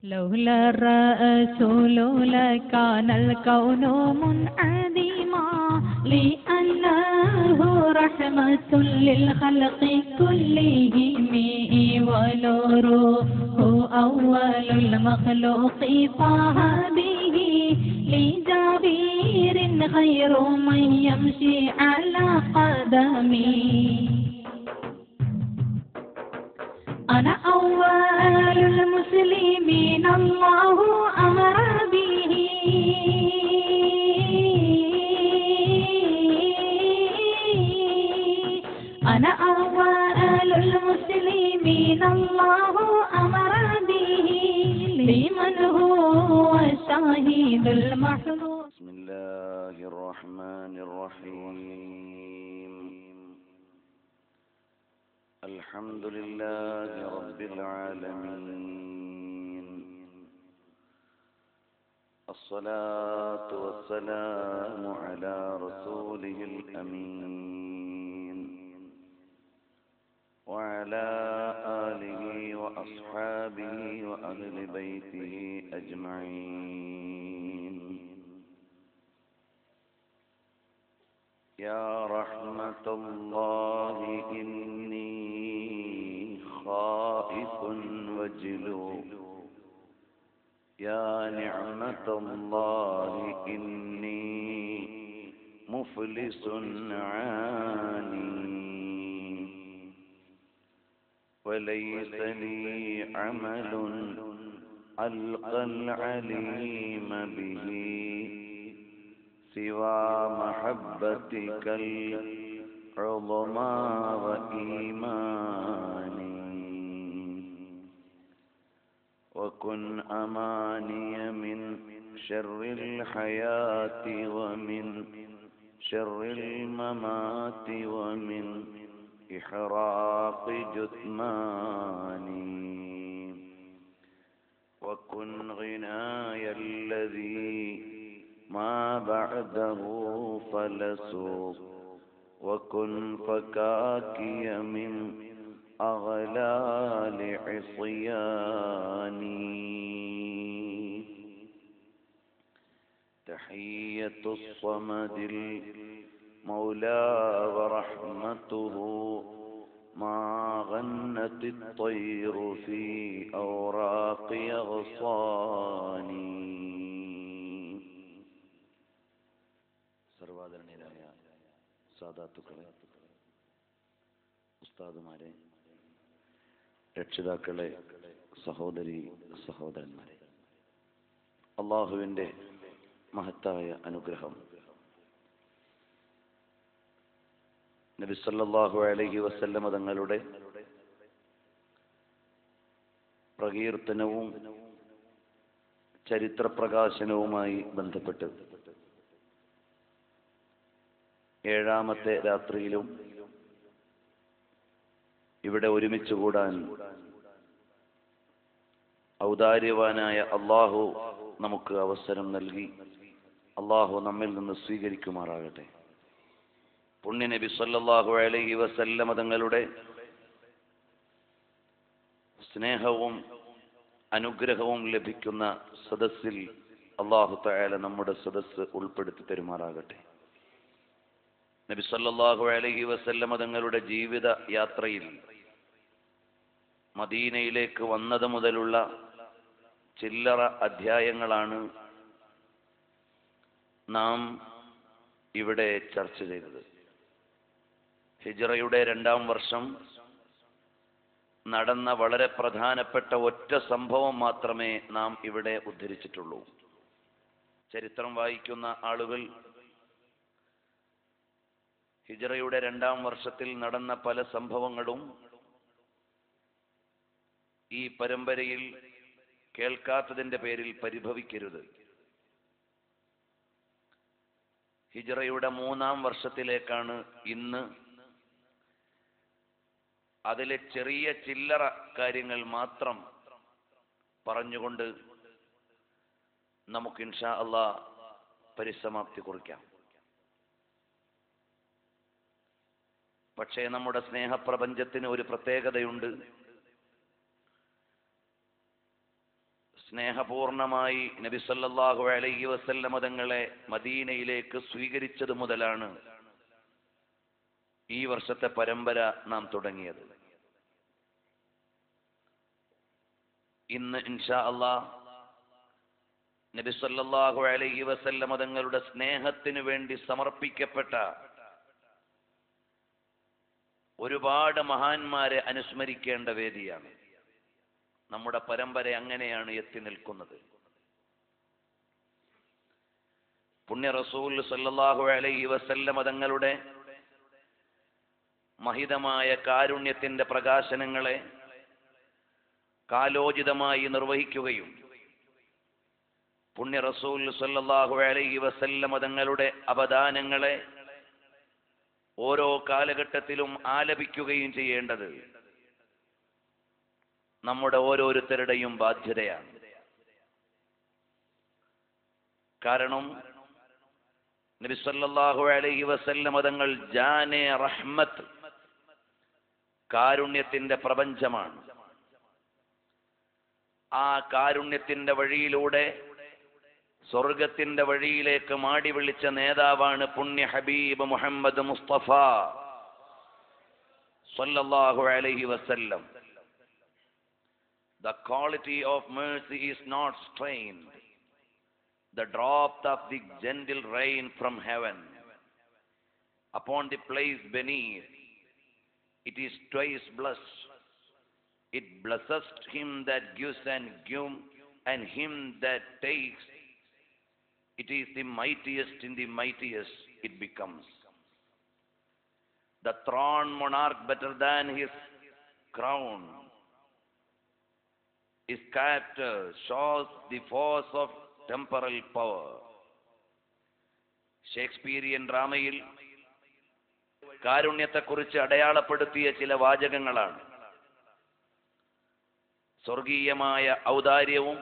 لولا الرسول لكان الكون منعدما لأنه رحمة للخلق كلهم ونوره أول المخلوق فهذه لجبير خير من يمشي على قدمه أنا أول المسلمين الله أمر به أنا أول المسلمين الله أمر به لمن هو الشهيد المحظوظ. بسم الله الرحمن الرحيم. الحمد لله رب العالمين، الصلاة والسلام على رسوله الأمين وعلى آله وأصحابه وأهل بيته أجمعين. يا رحمة الله إني خائف وجلو، يا نعمة الله إني مفلس عاني، وليس لي عمل ألقى العليم به سوى محبتك العظمى وإيماني، وكن أماني من شر الحياة ومن شر الممات ومن إحراق جثماني، وكن غناي الذي ما بعده فلسوق، وكن فكاكي من أغلال عصياني. تحية الصمد المولى ورحمته ما غنت الطير في أوراق أغصاني. സർവാദരണീയരായ സാദാത്തുക്കളെ, ഉസ്താദുമാരെ, രക്ഷിതാക്കളെ, സഹോദരി സഹോദരന്മാരെ, അള്ളാഹുവിൻ്റെ മഹത്തായ അനുഗ്രഹം നബി സല്ലല്ലാഹു അലൈഹി വസല്ലമ തങ്ങളുടെ പ്രകീർത്തനവും ചരിത്രപ്രകാശനവുമായി ബന്ധപ്പെട്ട് ഏഴാമത്തെ രാത്രിയിലും ഇവിടെ ഒരുമിച്ച് കൂടാൻ ഔദാര്യവാനായ അള്ളാഹു നമുക്ക് അവസരം നൽകി. അള്ളാഹു നമ്മിൽ നിന്ന് സ്വീകരിക്കുമാറാകട്ടെ. പുണ്യ നബി സല്ലല്ലാഹു അലൈഹി വസല്ലമ തങ്ങളുടെ സ്നേഹവും അനുഗ്രഹവും ലഭിക്കുന്ന സദസ്സിൽ അള്ളാഹു തആല നമ്മുടെ സദസ്സ് ഉൾപ്പെടുത്തി തരുമാറാകട്ടെ. നബി സല്ലല്ലാഹു അലൈഹി വസല്ലമ തങ്ങളുടെ ജീവിത യാത്രയിൽ മദീനയിലേക്ക് വന്നത് മുതലുള്ള ചില്ലറ അധ്യായങ്ങളാണ് നാം ഇവിടെ ചർച്ച ചെയ്തത്. ഹിജ്റയുടെ 2-ാം വർഷം നടന്ന വളരെ പ്രധാനപ്പെട്ട ഒറ്റ സംഭവം മാത്രമേ നാം ഇവിടെ ഉദ്ധരിച്ചിട്ടുള്ളൂ. ചരിത്രം വായിക്കുന്ന ആളുകൾ ഹിജ്റയുടെ 2-ാം വർഷത്തിൽ നടന്ന പല സംഭവങ്ങളും ഈ പരമ്പരയിൽ കേൾക്കാത്തതിന്റെ പേരിൽ പരിഭവിക്കരുത്. ഹിജ്റയുടെ 3-ാം വർഷത്തിലേക്കാണ് ഇന്ന്. അതിലെ ചെറിയ ചില്ലറ കാര്യങ്ങൾ മാത്രം പറഞ്ഞുകൊണ്ട് നമുക്ക് ഇൻഷാ അല്ലാഹ് പരിസമാപ്തി കുറിക്കാം. പക്ഷേ നമ്മുടെ സ്നേഹപ്രപഞ്ചത്തിന് ഒരു പ്രത്യേകതയുണ്ട്. സ്നേഹപൂർണമായി നബി സല്ലല്ലാഹു അലൈഹി വസല്ലമ തങ്ങളെ മദീനയിലേക്ക് സ്വീകരിച്ചത് മുതലാണ് ഈ വർഷത്തെ പരമ്പര നാം തുടങ്ങിയത്. ഇന്ന് ഇൻഷാ അല്ലാഹ് നബി സല്ലല്ലാഹു അലൈഹി വസല്ലമ തങ്ങളുടെ സ്നേഹത്തിന് വേണ്ടി സമർപ്പിക്കപ്പെട്ട ഒരുപാട് മഹാന്മാരെ അനുസ്മരിക്കേണ്ട വേദിയാണ്. നമ്മുടെ പരമ്പര അങ്ങനെയാണ് എത്തി നിൽക്കുന്നത്. പുണ്യ റസൂൽ സല്ലല്ലാഹു അലൈഹി വസല്ലമ തങ്ങളുടെ മഹിതമായ കാരുണ്യത്തിന്റെ പ്രകാശനങ്ങളെ കാലോചിതമായി നിർവഹിക്കുകയും പുണ്യ റസൂൽ സല്ലല്ലാഹു അലൈഹി വസല്ലമ തങ്ങളുടെ അവദാനങ്ങളെ ഓരോ കാലഘട്ടത്തിലും ആലപിക്കുകയും ചെയ്യേണ്ടത് നമ്മുടെ ഓരോരുത്തരുടെയും ബാധ്യതയാണ്. കാരണം നബി സല്ലല്ലാഹു അലൈഹി വസല്ലമ തങ്ങൾ ജാനെ റഹ്മത്ത്, കാരുണ്യത്തിന്റെ പ്രപഞ്ചമാണ്. ആ കാരുണ്യത്തിന്റെ വഴിയിലൂടെ സ്വർഗത്തിന്റെ വഴിയിലേക്ക് മാടി വിളിച്ച നേതാവാണ് പുണ്യ ഹബീബ് മുഹമ്മദ് മുസ്തഫ സല്ലല്ലാഹു അലൈഹി വസല്ലം. The quality of mercy is not strained, the drop of the gentle rain from heaven upon the place beneath, it is twice blessed. It blesses him that gives and him that takes. It is the mightiest in the mightiest it becomes. The throned monarch better than his crown. His character shows the force of temporal power. Shakespearean ഡ്രാമയിൽ കാരുണ്യത്തെക്കുറിച്ച് അടയാളപ്പെടുത്തിയ ചില വാചകങ്ങളാണ്. സ്വർഗീയമായ ഔദാര്യവും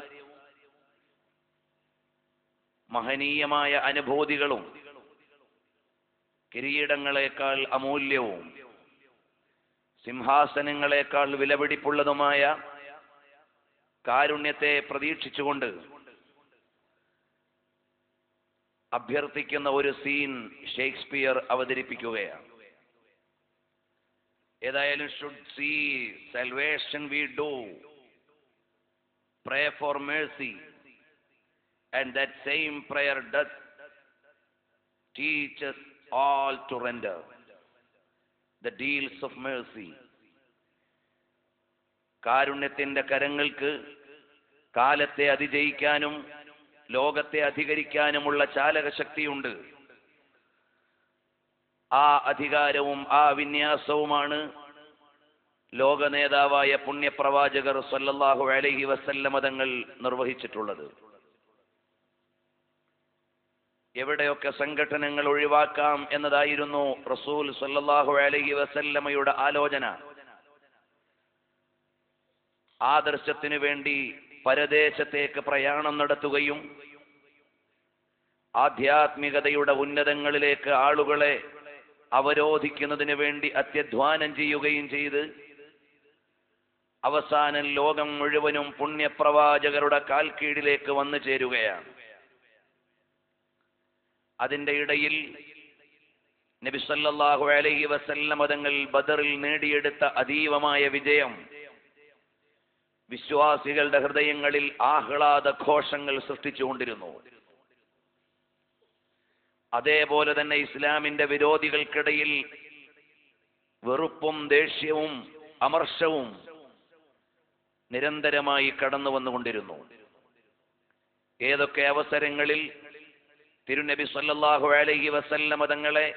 മഹനീയമായ അനുഭൂതികളും കിരീടങ്ങളെക്കാൾ അമൂല്യവും സിംഹാസനങ്ങളെക്കാൾ വിലപിടിപ്പുള്ളതുമായ കാരുണ്യത്തെ പ്രതീക്ഷിച്ചുകൊണ്ട് അഭ്യർത്ഥിക്കുന്ന ഒരു scene Shakespeare അവതരിപ്പിക്കുകയാണ്. ഏതായാലും should see salvation we do, pray for mercy, and that same prayer doth teach us all to render the deals of mercy. കാരുണ്യത്തിന്റെ കരങ്ങൾക്ക് കാലത്തെ അതിജയിക്കാനും ലോകത്തെ അധികരിക്കാനുമുള്ള ചാലകശക്തിയുണ്ട്. ആ അധികാരവും ആ വിന്യാസവുമാണ് ലോക നേതാവായ പുണ്യപ്രവാചകർ സല്ലല്ലാഹു അലൈഹി വസല്ലമ തങ്ങൾ നിർവഹിച്ചിട്ടുള്ളത്. എവിടെയൊക്കെ സംഘടനകൾ ഒഴിവാക്കാം എന്നതായിരുന്നു റസൂൽ സല്ലല്ലാഹു അലൈഹി വസല്ലമയുടെ ആലോചന. ആദർശത്തിനു വേണ്ടി പരദേശത്തേക്ക് പ്രയാണം നടത്തുകയും ആധ്യാത്മികതയുടെ ഉന്നതങ്ങളിലേക്ക് ആളുകളെ അവരോധിക്കുന്നതിന് വേണ്ടി അത്യധ്വാനം ചെയ്യുകയും ചെയ്ത് അവസാനം ലോകം മുഴുവനും പുണ്യപ്രവാചകരുടെ കാൽക്കീഴിലേക്ക് വന്നു ചേരുകയാണ്. അതിന്റെ ഇടയിൽ നബി സല്ലല്ലാഹു അലൈഹി വസല്ലമ തങ്ങൾ ബദറിൽ നേടിയെടുത്ത അതീവമായ വിജയം വിശ്വാസികളുടെ ഹൃദയങ്ങളിൽ ആഹ്ലാദ ഘോഷങ്ങൾ സൃഷ്ടിച്ചുകൊണ്ടിരുന്നു. അതേപോലെ തന്നെ ഇസ്ലാമിന്റെ വിരോധികൾക്കിടയിൽ വെറുപ്പും ദേഷ്യവും അമർഷവും നിരന്തരമായി കടന്നു വന്നുകൊണ്ടിരുന്നു. ഏതൊക്കെ അവസരങ്ങളിൽ തിരുനബി സല്ലല്ലാഹു അലൈഹി വസല്ലമ തങ്ങളെ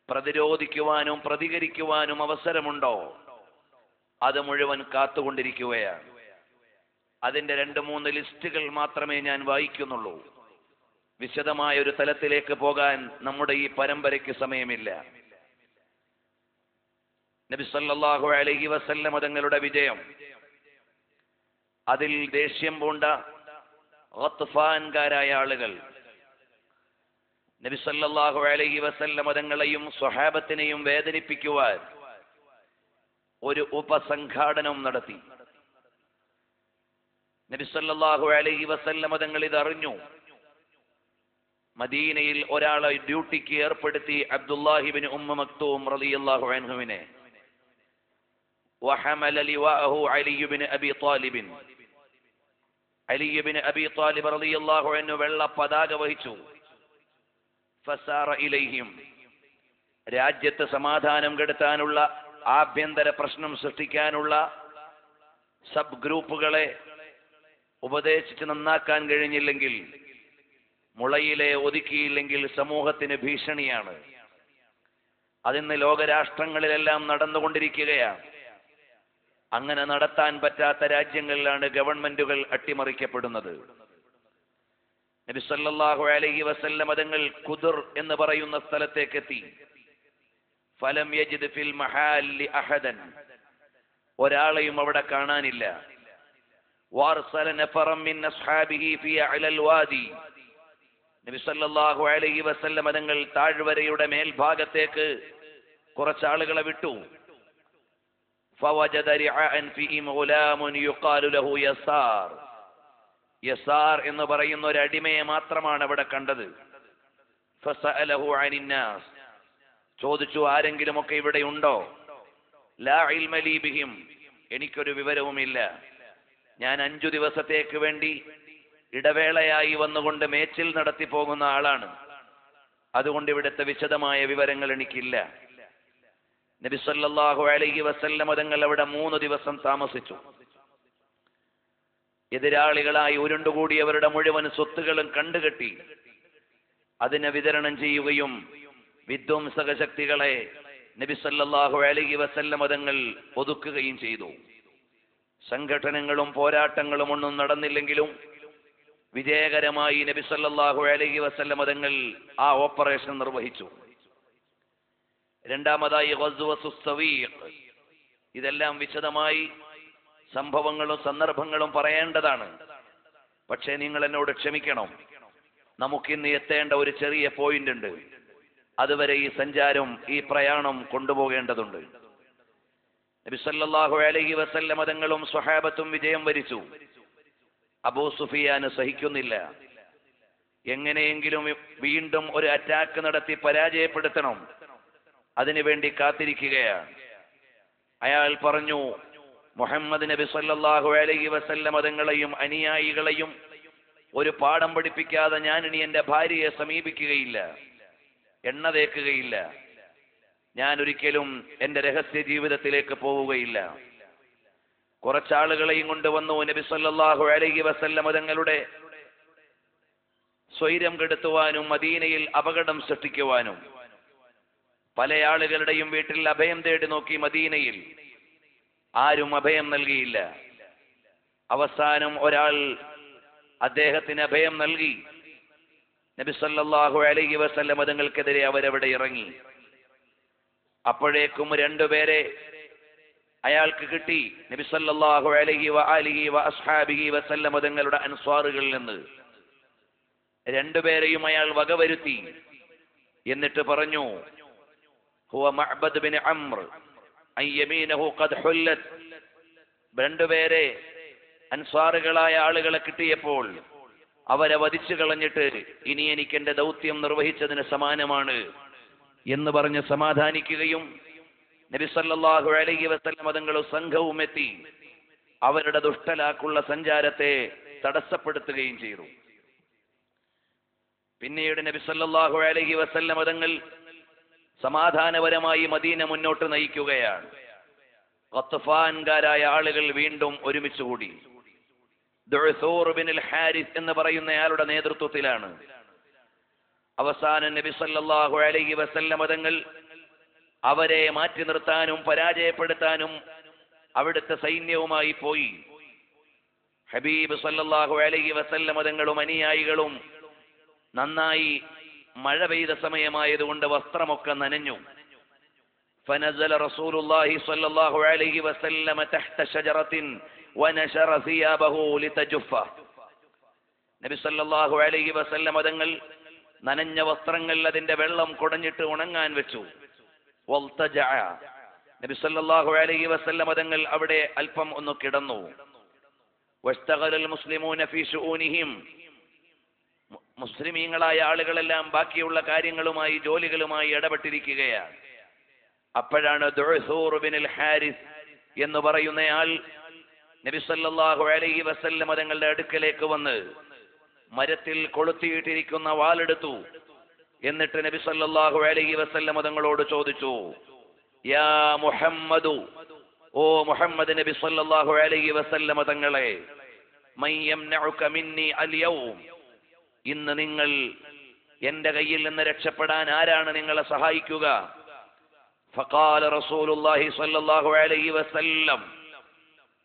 പ്രതിരോധിക്കുവാനും പ്രതികരിക്കുവാനും അവസരമുണ്ടോ അത് മുഴുവൻ കാത്തുകൊണ്ടിരിക്കുകയാണ്. അതിന്റെ 2-3 ലിസ്റ്റുകൾ മാത്രമേ ഞാൻ വായിക്കുന്നുള്ളൂ. വിശദമായ ഒരു തലത്തിലേക്ക് പോകാൻ നമ്മുടെ ഈ പരമ്പരയ്ക്ക് സമയമില്ല. നബി സല്ലല്ലാഹു അലൈഹി വസല്ലമ തങ്ങളുടെ വിജയം, അതിൽ ദേഷ്യം പൂണ്ട ഗത്ഫാൻകാരായ ആളുകൾ നബി സല്ലല്ലാഹു അലൈഹി വസല്ലമ തങ്ങളെയും സ്വഹാബത്തിനെയും വേദനിപ്പിക്കുവാൻ ഒരു ഉപസംഘാടനം നടത്തി. നബി സല്ലല്ലാഹു അലൈഹി വസല്ലമ തങ്ങൾ ഇതറിഞ്ഞു. മദീനയിൽ ഒരാളെ ഡ്യൂട്ടിക്ക് ഏർപ്പെടുത്തി, അബ്ദുല്ലാഹിബ്നു ഉമ്മ മക്തൂം റളിയല്ലാഹു അൻഹുവിനെ. വഹമല ലിവാഅഹു അലി ഇബ്നു അബി ത്വാലിബ്. അലി ഇബ്നു അബി ത്വാലിബ് റളിയല്ലാഹു അൻഹു വെള്ള പതാക വഹിച്ചു. ഫസാറ ഇലൈഹിം, രാജ്യത്ത് സമാധാനം കെടുത്താനുള്ള, ആഭ്യന്തര പ്രശ്നം സൃഷ്ടിക്കാനുള്ള സബ് ഗ്രൂപ്പുകളെ ഉപദേശിച്ച് നന്നാക്കാൻ കഴിഞ്ഞില്ലെങ്കിൽ, മുളയിലെ ഒതുക്കിയില്ലെങ്കിൽ സമൂഹത്തിന് ഭീഷണിയാണ്. അതിന്ന് ലോകരാഷ്ട്രങ്ങളിലെല്ലാം നടന്നുകൊണ്ടിരിക്കുകയാണ്. അങ്ങനെ നടത്താൻ പറ്റാത്ത രാജ്യങ്ങളിലാണ് ഗവൺമെന്റുകൾ അട്ടിമറിക്കപ്പെടുന്നത്. നബി സല്ലല്ലാഹു അലൈഹി വസല്ലം തങ്ങൾ ഖുദർ എന്ന് പറയുന്ന സ്ഥലത്തേക്ക് എത്തി. ഫലം യജിദ് ഫിൽ മഹാലി അഹദൻ, ഒരാളെയും അവിടെ കാണാനില്ല. വാർസല നഫറൻ മിൻ അസ്ഹാബിഹി ഫി അലൽ വാദി, നബി സല്ലല്ലാഹു അലൈഹി വസല്ലം തങ്ങൾ താഴ്വരയുടെ മേൽഭാഗത്തേക്ക് കുറച്ചാളുകളെ വിട്ടു. ഫവജദ റിഅൻ ഫീഹിം ഗുലാമുൻ യുഖാലു ലഹു യസാർ, യസാർ എന്ന് പറയുന്ന ഒരു അടിമയെ മാത്രമാണ് അവിടെ കണ്ടത്. ഫസഅലഹു അനിന്നാസ്, ചോദിച്ചു ആരെങ്കിലുമൊക്കെ ഇവിടെ ഉണ്ടോ? ലാ ഇൽമ ലീ ബിഹിം, എനിക്കൊരു വിവരവുമില്ല. ഞാൻ 5 ദിവസത്തേക്ക് വേണ്ടി ഇടവേളയായി വന്നുകൊണ്ട് മേച്ചിൽ നടത്തി പോകുന്ന ആളാണ്. അതുകൊണ്ട് ഇവിടുത്തെ വിശദമായ വിവരങ്ങൾ എനിക്കില്ല. നബി സല്ലല്ലാഹു അലൈഹി വസല്ലം തങ്ങൾ അവിടെ 3 ദിവസം താമസിച്ചു. എതിരാളികളായി ഉരുണ്ടുകൂടിയവരുടെ മുഴുവൻ സ്വത്തുകളും കണ്ടുകെട്ടി അതിനെ വിതരണം ചെയ്യുകയും വിധ്വംസക ശക്തികളെ നബി സല്ലല്ലാഹു അലൈഹി വസല്ലം തങ്ങൾ ഒതുക്കുകയും ചെയ്തു. സംഘടനകളും പോരാട്ടങ്ങളും ഒന്നും നടന്നില്ലെങ്കിലും വിജയകരമായി നബി സല്ലല്ലാഹു അലൈഹി വസല്ലം തങ്ങൾ ആ ഓപ്പറേഷൻ നിർവഹിച്ചു. രണ്ടാമതായി ഗസ്വത്തുസ് സവീഖ്. ഇതെല്ലാം വിശദമായി സംഭവങ്ങളും സന്ദർഭങ്ങളും പറയേണ്ടതാണ്. പക്ഷേ നിങ്ങൾ എന്നോട് ക്ഷമിക്കണം, നമുക്കിന്ന് എത്തേണ്ട ഒരു ചെറിയ പോയിന്റ് ഉണ്ട്. അതുവരെ ഈ സഞ്ചാരം, ഈ പ്രയാണം കൊണ്ടുപോകേണ്ടതുണ്ട്. നബി സല്ലല്ലാഹു അലൈഹി വസല്ലം തങ്ങളും സ്വഹാബത്തും വിജയം വരിച്ചു. അബൂ സുഫിയാന് സഹിക്കുന്നില്ല. എങ്ങനെയെങ്കിലും വീണ്ടും ഒരു അറ്റാക്ക് നടത്തി പരാജയപ്പെടുത്തണം. അതിനുവേണ്ടി കാത്തിരിക്കുകയാണ്. അയാൾ പറഞ്ഞു, മുഹമ്മദ് നബി സല്ലല്ലാഹു അലൈഹി വസല്ലം തങ്ങളെയും അനുയായികളെയും ഒരു പാഠം പഠിപ്പിക്കാതെ ഞാൻ ഇനി എന്റെ ഭാര്യയെ സമീപിക്കുകയില്ല, എണ്ണ തേക്കുകയില്ല, ഞാൻ ഒരിക്കലും എന്റെ രഹസ്യ ജീവിതത്തിലേക്ക് പോവുകയില്ല. കുറച്ചാളുകളെയും കൊണ്ടുവന്നു. നബി സല്ലല്ലാഹു അലൈഹി വസല്ലം തങ്ങളുടെ സ്വൈരം കെടുത്തുവാനും മദീനയിൽ അപകടം സൃഷ്ടിക്കുവാനും. പല ആളുകളുടെയും വീട്ടിൽ അഭയം തേടി നോക്കി. മദീനയിൽ ആരും അഭയം നൽകിയില്ല. അവസാനം ഒരാൾ അദ്ദേഹത്തിന് അഭയം നൽകി. നബി സല്ലല്ലാഹു അലൈഹി വസല്ലം തങ്ങൾക്കെതിരെ അവരവിടെ ഇറങ്ങി. അപ്പോഴേക്കും 2 പേരെ അയാൾക്ക് കിട്ടി. നബി സല്ലല്ലാഹു അലൈഹി വആലിഹി വഅസ്ഹാബിഹി വസല്ലം തങ്ങളുടെ അൻസ്വാറുകളിൽ നിന്ന് 2 പേരെയും അയാൾ വകവരുത്തി. എന്നിട്ട് പറഞ്ഞു, ഹുവ മഅബദ് ബിൻ അംർ അയ്യമീനഹു ഖദ് ഹുല്ലത്. 2 പേരെ അൻസ്വാറുകളായ ആളുകളെ കിട്ടിയപ്പോൾ അവരെ വധിച്ചു കളഞ്ഞിട്ട് ഇനി എനിക്ക് എന്റെ ദൗത്യം നിർവഹിച്ചതിന് സമാനമാണ് എന്ന് പറഞ്ഞ് സമാധാനിക്കുകയും നബി സല്ലല്ലാഹു അലൈഹി വസല്ലം തങ്ങളും സംഘവും എത്തി അവരുടെ ദുഷ്ടലാക്കുള്ള സഞ്ചാരത്തെ തടസ്സപ്പെടുത്തുകയും ചെയ്തു. പിന്നീട് നബി സല്ലല്ലാഹു അലൈഹി വസല്ലം തങ്ങൾ സമാധാനപരമായി മദീന മുന്നോട്ട് നയിക്കുകയാണ്. ഖത്ഫാൻകാരായ ആളുകൾ വീണ്ടും ഒരുമിച്ച് കൂടി. ദുഅ്സൂർ ബിൻ അൽ ഹാരിസ് എന്ന് പറയുന്നയാളുടെ നേതൃത്വത്തിലാണ്. അവസാനം നബി സല്ലല്ലാഹു അലൈഹി വസല്ലം തങ്ങൾ അവരെ മാറ്റി നിർത്താനും പരാജയപ്പെടുത്താനും അവിടുത്തെ സൈന്യവുമായി പോയി. ഹബീബ് സല്ലല്ലാഹു അലൈഹി വസല്ലം തങ്ങളും അനുയായികളും നന്നായി മഴ പെയ്ത സമയമായതുകൊണ്ട് വസ്ത്രമൊക്കെ നനഞ്ഞു. فنزل رسول الله صلى الله عليه وسلم تحت شجرة ونشر ثيابه لتجف. നബി സല്ലല്ലാഹു അലൈഹി വസല്ലം തങ്ങൾ നനഞ്ഞ വസ്ത്രങ്ങൾ അതിന്റെ വെള്ളം കുടഞ്ഞിട്ട് ഉണങ്ങാൻ വെച്ചു. നബി സല്ലല്ലാഹു അലൈഹി വസല്ലം തങ്ങൾ അവിടെ അല്പം ഒന്ന് കിടന്നു. വസ്തഗലൽ മുസ്ലിമൂന ഫീ ശുഊനിഹിം, മുസ്ലിമീങ്ങളായ ആളുകളെല്ലാം ബാക്കിയുള്ള കാര്യങ്ങളുമായി ജോലികളുമായി ഇടപെട്ടിരിക്കുകയാണ്. അപ്പോഴാണ് ദുഅ്സൂർ ബിനുൽ ഹാരിസ് എന്ന് പറയുന്നയാൾ നബി സല്ലല്ലാഹു അലൈഹി വസല്ലം തങ്ങളുടെ അടുക്കലേക്ക് വന്ന് മരത്തിൽ കൊളുത്തിയിട്ടിരിക്കുന്ന വാളെടുത്തു. എന്നിട്ട് നബി സല്ലല്ലാഹു അലൈഹി വസല്ലം തങ്ങളോട് ചോദിച്ചു, യാ മുഹമ്മദു, ഓ മുഹമ്മദ് നബി സല്ലല്ലാഹു അലൈഹി വസല്ലം തങ്ങളെ, മൻ യംനഉക മിന്നി അൽ യൗം, ഇന്ന് നിങ്ങൾ എന്റെ കയ്യിൽ നിന്ന് രക്ഷപ്പെടാൻ ആരാണ് നിങ്ങളെ സഹായിക്കുക? ഫഖാല റസൂലുള്ളാഹി സ്വല്ലല്ലാഹു അലൈഹി വസല്ലം,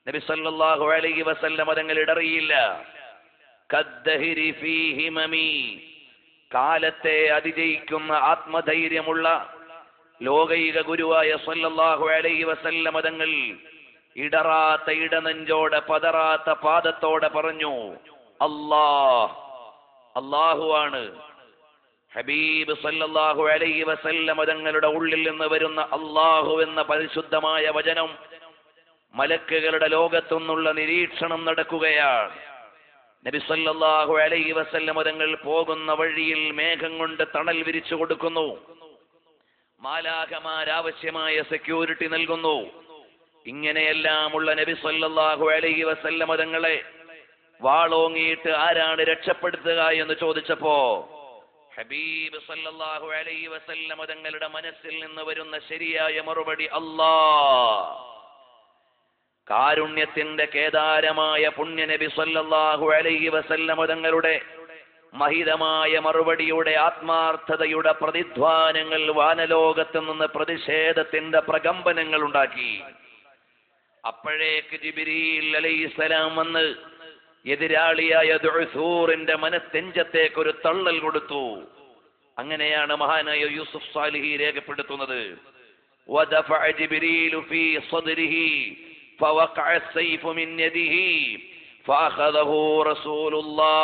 നബി സല്ലല്ലാഹു അലൈഹി വസല്ലം തങ്ങൾ ഇടറിയില്ല. കദ്ദഹിരി ഫീ ഹിമമി, കാലത്തെ അതിജയിക്കുന്ന ആത്മധൈര്യമുള്ള ലോകൈക ഗുരുവായ സല്ലല്ലാഹു അലൈഹി വസല്ലം തങ്ങൾ ഇടറാത്ത ഇടനെഞ്ചോടെ പതറാത്ത പാദത്തോടെ പറഞ്ഞു, അല്ലാഹുവാണ്. ഹബീബ് സല്ലല്ലാഹു അലൈഹി വസല്ലം തങ്ങളുടെ ഉള്ളിൽ നിന്ന് വരുന്ന അല്ലാഹു എന്ന പരിശുദ്ധമായ വചനം മലക്കുകളുടെ ലോകത്തുനിന്നുള്ള നിരീക്ഷണം നടക്കുകയാണ്. നബി സല്ലല്ലാഹു അലൈഹി വസല്ലം തങ്ങൾ പോകുന്ന വഴിയിൽ മേഘം കൊണ്ട് തണൽ വിരിച്ചു കൊടുക്കുന്നു. മാലാഖമാരാവശ്യമായ സെക്യൂരിറ്റി നൽകുന്നു. ഇങ്ങനെയെല്ലാമുള്ള നബി സല്ലല്ലാഹു അലൈഹി വസല്ലം തങ്ങളെ വാളോങ്ങിയിട്ട് ആരാണ് രക്ഷപ്പെടുത്തുക എന്ന് ചോദിച്ചപ്പോ ഹബീബ് സല്ലല്ലാഹു അലൈഹി വസല്ലം തങ്ങളുടെ മനസ്സിൽ നിന്ന് വരുന്ന ശരിയായ മറുപടി അല്ലാഹ്. കാരുണ്യത്തിന്റെ കേദാരമായ പുണ്യ നബി സല്ലല്ലാഹു അലൈഹി വസല്ലം തങ്ങളുടെ മഹിതമായ മറുപടിയുടെ ആത്മാർത്ഥതയുടെ പ്രതിധ്വാനങ്ങൾ വാനലോകത്ത് നിന്ന് പ്രതിഷേധത്തിന്റെ പ്രകമ്പനങ്ങൾ ഉണ്ടാക്കി. അപ്പോഴേക്ക് ജിബ്രീൽ അലൈഹിസ്സലാം വന്ന് എതിരാളിയായ ദുഅ്സൂറിന്റെ മനത്തെഞ്ചത്തേക്ക് ഒരു തള്ളൽ കൊടുത്തു. അങ്ങനെയാണ് മഹാനായ യൂസുഫ് സാലിഹി രേഖപ്പെടുത്തുന്നത്, വദഫഅ ജിബ്രീലു ഫീ സദ്രിഹി ഫവഖഅ അസ്സൈഫു മിൻ യദിഹി ഫഅഖദഹു റസൂലുള്ളാഹ്.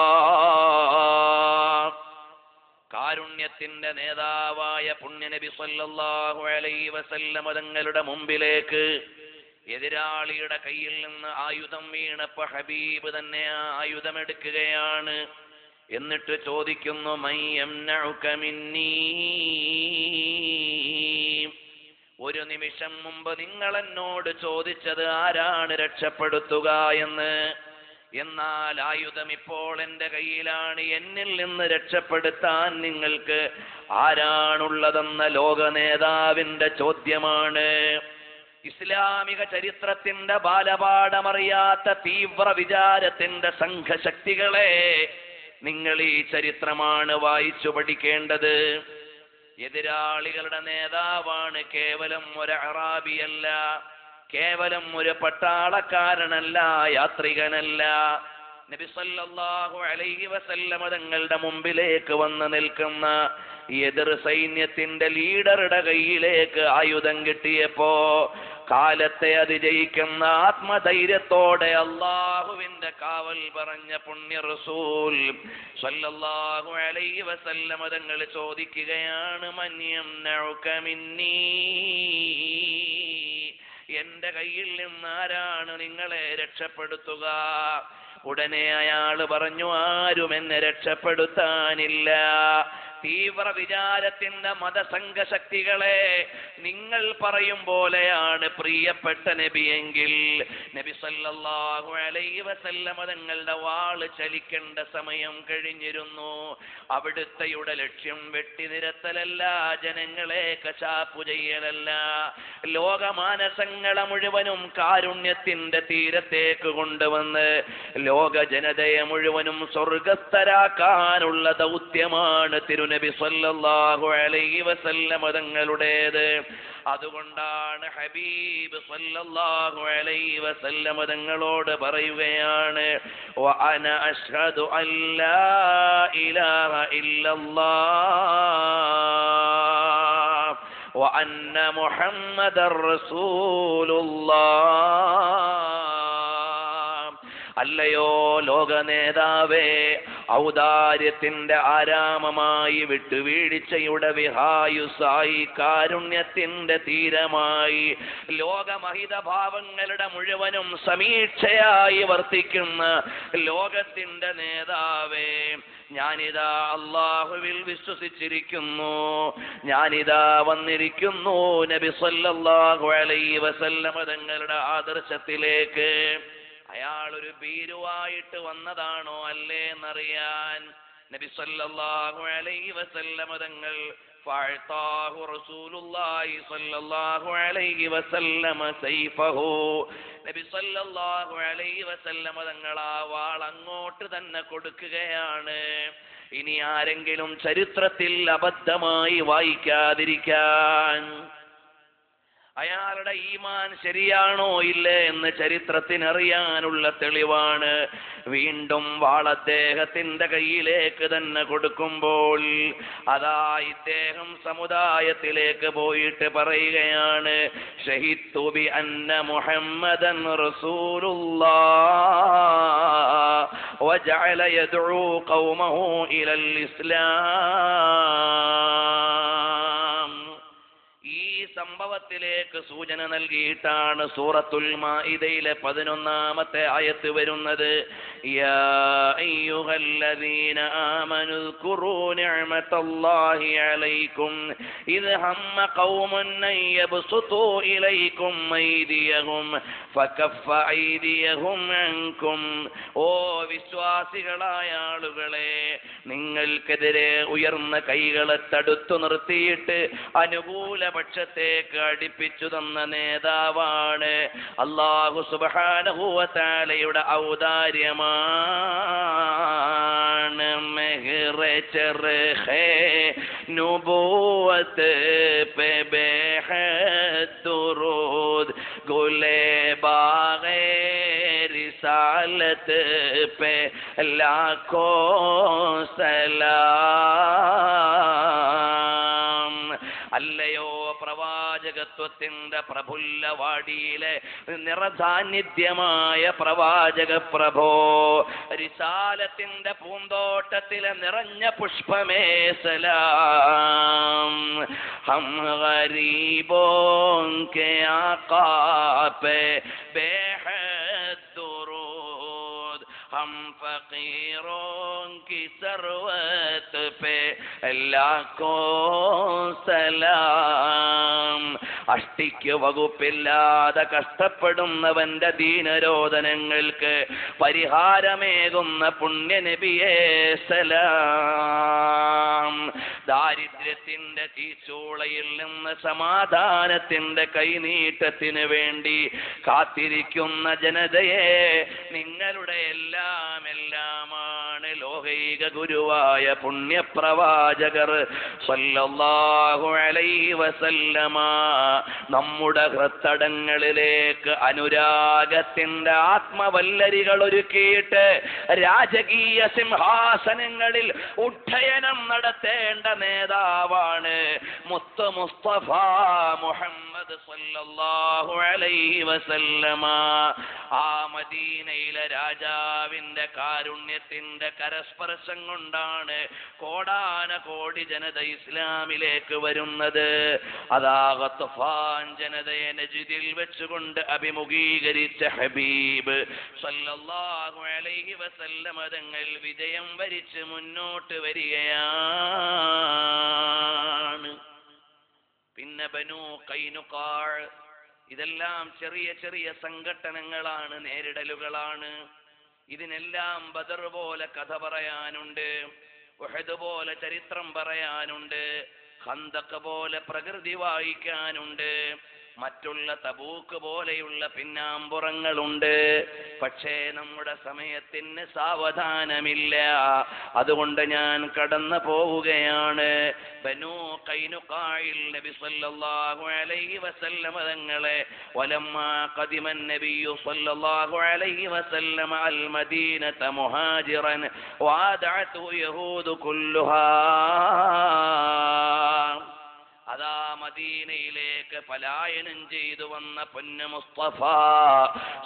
കാരുണ്യത്തിന്റെ നേതാവായ പുണ്യനബി സല്ലല്ലാഹു അലൈഹി വസല്ലം തങ്ങളുടെ മുമ്പിലേക്ക് എതിരാളിയുടെ കയ്യിൽ നിന്ന് ആയുധം വീണപ്പോ ഹബീബ് തന്നെ ആ ആയുധം എടുക്കുകയാണ്. എന്നിട്ട് ചോദിക്കുന്നു, മൻ യംനഉക മിന്നീ, ഒരു നിമിഷം മുമ്പ് നിങ്ങൾ എന്നോട് ചോദിച്ചത് ആരാണ് രക്ഷപ്പെടുത്തുക എന്ന്. എന്നാൽ ആയുധം ഇപ്പോൾ എന്റെ കയ്യിലാണ്, എന്നിൽ നിന്ന് രക്ഷപ്പെടുത്താൻ നിങ്ങൾക്ക് ആരാണുള്ളതെന്ന ലോക നേതാവിന്റെ ചോദ്യമാണ്. ഇസ്ലാമിക ചരിത്രത്തിന്റെ ബാലപാഠമറിയാത്ത തീവ്ര വിചാരത്തിന്റെ സംഘശക്തികളെ, നിങ്ങൾ ഈ ചരിത്രമാണ് വായിച്ചു പഠിക്കേണ്ടത്. എതിരാളികളുടെ നേതാവാണ് കേവലം ഒരു അറാബിയല്ല, കേവലം ഒരു പട്ടാളക്കാരനല്ല, യാത്രികനല്ല. നബി സല്ലല്ലാഹു അലൈഹി വസല്ലം തങ്ങളുടെ മുമ്പിലേക്ക് വന്ന് നിൽക്കുന്ന എതിർ സൈന്യത്തിന്റെ ലീഡറുടെ കയ്യിലേക്ക് ആയുധം കിട്ടിയപ്പോ കാലത്തെ അതിജയിക്കുന്ന ആത്മധൈര്യത്തോടെ അള്ളാഹുവിന്റെ കാവൽ പറഞ്ഞ പുണ്യ റസൂൽ സല്ലല്ലാഹു അലൈഹി വസല്ലം തങ്ങൾ ചോദിക്കുകയാണ്, മൻ യംനഉക മിന്നീ, എന്റെ കയ്യിൽ നിന്ന് ആരാണ് നിങ്ങളെ രക്ഷപ്പെടുത്തുക? ഉടനെ അയാൾ പറഞ്ഞു, ആരും എന്നെ രക്ഷപ്പെടുത്താനില്ല. തീവ്ര വിചാരത്തിന്റെ മതസംഘശക്തികളെ, നിങ്ങൾ പറയും പോലെയാണ് പ്രിയപ്പെട്ട നബിയെങ്കിൽ നബി സല്ലല്ലാഹു അലൈഹി വസല്ലം തങ്ങളുടെ വാള് ചലിക്കേണ്ട സമയം കഴിഞ്ഞിരുന്നു. അവിടുത്തെയുടെ ലക്ഷ്യം വെട്ടിനിരത്തലല്ല, ജനങ്ങളെ കശാപ്പു ചെയ്യലല്ല, ലോകമാനസങ്ങളെ മുഴുവനും കാരുണ്യത്തിന്റെ തീരത്തേക്ക് കൊണ്ടുവന്ന് ലോക ജനതയെ മുഴുവനും സ്വർഗസ്ഥരാക്കാനുള്ള ദൗത്യമാണ് തിരുനബി സല്ലല്ലാഹു അലൈഹി വസല്ലം തങ്ങളുടേത്. അതുകൊണ്ടാണ് ഹബീബ് സല്ലല്ലാഹു അലൈഹി വസല്ലം തങ്ങളോട് പറയുകയാണ്, വഅന അശ്ഹദു അല്ലാ ഇലാഹ ഇല്ലല്ലാഹ് വഅന്ന മുഹമ്മദർ റസൂലുള്ളാഹ്. അല്ലയോ ലോക നേതാവേ, ഔദാര്യത്തിന്റെ ആരാമമായി, വിട്ടുവീഴ്ചയുടെ വിഹായുസായി, കാരുണ്യത്തിന്റെ തീരമായി, ലോകമഹിത ഭാവങ്ങളുടെ മുഴുവനും സമീക്ഷയായി വർത്തിക്കുന്ന ലോകത്തിന്റെ നേതാവേ, ഞാനിതാ അല്ലാഹുവിൽ വിശ്വസിച്ചിരിക്കുന്നു, ഞാനിതാ വന്നിരിക്കുന്നു നബി സല്ലല്ലാഹു അലൈഹി വസല്ലമ തങ്ങളുടെ ആദർശത്തിലേക്ക്. അയാൾ ഒരു ഭീരുവായിട്ട് വന്നതാണോ അല്ലേ എന്നറിയാൻ നബി സല്ലല്ലാഹു അലൈഹി വസല്ലമ തങ്ങൾ فَأَعْطَاهُ رَسُولُ اللَّهِ صَلَّى اللَّهُ عَلَيْهِ وَسَلَّمَ سَيْفَهُ. നബി സല്ലല്ലാഹു അലൈഹി വസല്ലമ തങ്ങൾ ആ വാൾ അങ്ങോട്ട് തന്നെ കൊടുക്കുകയാണ്. ഇനി ആരെങ്കിലും ചരിത്രത്തിൽ അബദ്ധമായി വായിക്കാതിരിക്കാൻ, അയാളുടെ ഈമാൻ ശരിയാണോ ഇല്ലേ എന്ന് ചരിത്രത്തിനറിയാനുള്ള തെളിവാണ്. വീണ്ടും വാൾ അദ്ദേഹത്തിന്റെ കയ്യിലേക്ക് തന്നെ കൊടുക്കുമ്പോൾ അതാ ഇദ്ദേഹം സമുദായത്തിലേക്ക് പോയിട്ട് പറയുകയാണ്, ഷഹിദ്തു ബി അന്ന മുഹമ്മദൻ റസൂലുള്ളാഹ് വജഅല യദ്ഉ ഖൗമഹു ഇലൽ ഇസ്ലാം. ഈ സംഭവത്തിലേക്ക് സൂചന നൽകിയിട്ടാണ് സൂറത്തുൽ മാഇദയിലെ 11-ാമത്തെ ആയത്ത് വരുന്നത്. യാ അയ്യുഹല്ലദീന ആമനു സ്കുറൂ നിഅമതല്ലാഹി അലൈക്കും ഇദ് ഹമ്മ ഖൗമുൻ അൻ യബ്സുതു ഇലൈക്കും ഐദിയഹും ഫകഫ ഐദിയഹും അൻകും. ഓ വിശ്വാസികളായ ആളുകളെ, നിങ്ങൾക്കെതിരെ ഉയർന്ന കൈകളെ തടുത്തു നിർത്തിയിട്ട് അനുകൂല പക്ഷത്തേക്ക് അടുപ്പിച്ചു തന്ന നേതാവാണ്. അല്ലാഹു സുബ്ഹാനഹു വ തആലയുടെ ഔദാര്യമാണ്. മെഹ്റെ ചർഖേ നുബുവത്ത് പേ ബേഹദ് ദുറൂദ് ഗുലേ ബാഗേ റിസാലത്ത് പേ ലാഖോ സലാം. അല്ലയോ പ്രവാചകത്വത്തിന്റെ പ്രഫുല്ല വാടിയിലെ നിറസാന്നിധ്യമായ പ്രവാചക പ്രഭോ, റിസാലത്തിന്റെ പൂന്തോട്ടത്തിലെ നിറഞ്ഞ പുഷ്പമേ സലാം. ഹം ഗരീബോൻ കെ ആഖാ പേ ബേഹദ് ദുറൂദ്, ഹം ഫഖീറോൻ കി സർവത്ത് പേ ലാഖോ സലാം. അഷ്ടിക്ക് വകുപ്പില്ലാതെ കഷ്ടപ്പെടുന്നവന്റെ ദീനരോധനങ്ങൾക്ക് പരിഹാരമേകുന്ന പുണ്യനബിയേ സലാം. ദാരിദ്ര്യത്തിന്റെ തീച്ചൂളയിൽ നിന്ന് സമാധാനത്തിന്റെ കൈനീട്ടത്തിന് വേണ്ടി കാത്തിരിക്കുന്ന ജനതയെ, നിങ്ങളുടെ എല്ലാമാണ് ലോകൈക ഗുരുവായ പുണ്യപ്രവാചകർ സല്ലല്ലാഹു അലൈഹി വസല്ലമ നമ്മുടെ ഹൃത്തടങ്ങളിലേക്ക് അനുരാഗത്തിന്റെ ആത്മവല്ലരികൾ ഒരുക്കിയിട്ട് രാജകീയ സിംഹാസനങ്ങളിൽ ഉഡ്ഡയനം നടത്തേണ്ട നേതാവാണ് മുത്ത് മുസ്തഫ മുഹമ്മദ് സല്ലല്ലാഹു അലൈഹി വസല്ലമ. ആ മദീനയിലെ രാജാവിന്റെ കാരുണ്യത്തിന്റെ കരസ്പർശം കൊണ്ടാണ് കോടാന കോടി ജനത ഇസ്ലാമിലേക്ക് വരുന്നത്. അതാ ഗത്ഫാൻ ജനതയെ നജ്ദിൽ വെച്ചുകൊണ്ട് അഭിമുഖീകരിച്ച ഹബീബ് സല്ലല്ലാഹു അലൈഹി വസല്ലമ തങ്ങൾ വിജയം വരിച്ച് മുന്നോട്ട് വരികയാണ്. പിന്നെ ബനൂ ഖൈനുഖാ, ഇതെല്ലാം ചെറിയ ചെറിയ സംഘട്ടനങ്ങളാണ്, നേരിടലുകളാണ്. ഇതിനെല്ലാം ബദർ പോലെ കഥ പറയാനുണ്ട്, ഉഹദ് പോലെ ചരിത്രം പറയാനുണ്ട്, ഖന്തഖ് പോലെ പ്രകൃതി വായിക്കാനുണ്ട്, മറ്റുള്ള തബൂക്ക് പോലെയുള്ള പിന്നാമ്പുറങ്ങളുണ്ട്. പക്ഷേ നമ്മുടെ സമയത്തിന് സാവധാനമില്ല, അതുകൊണ്ട് ഞാൻ കടന്നു പോവുകയാണ്. ബനൂ ഖൈനുഖായിൽ നബി സല്ലല്ലാഹു അലൈഹി വസല്ലമ തങ്ങളെ വലമ്മാ ഖദിമൻ നബിയ്യു സല്ലല്ലാഹു അലൈഹി വസല്ലമ അൽ മദീനത മുഹാജിറൻ വഅദഅതു യഹൂദു കുല്ലുഹാ. അതാ മദീനയിലേക്ക് പലായനം ചെയ്തു വന്ന പൊന്ന മുസ്തഫ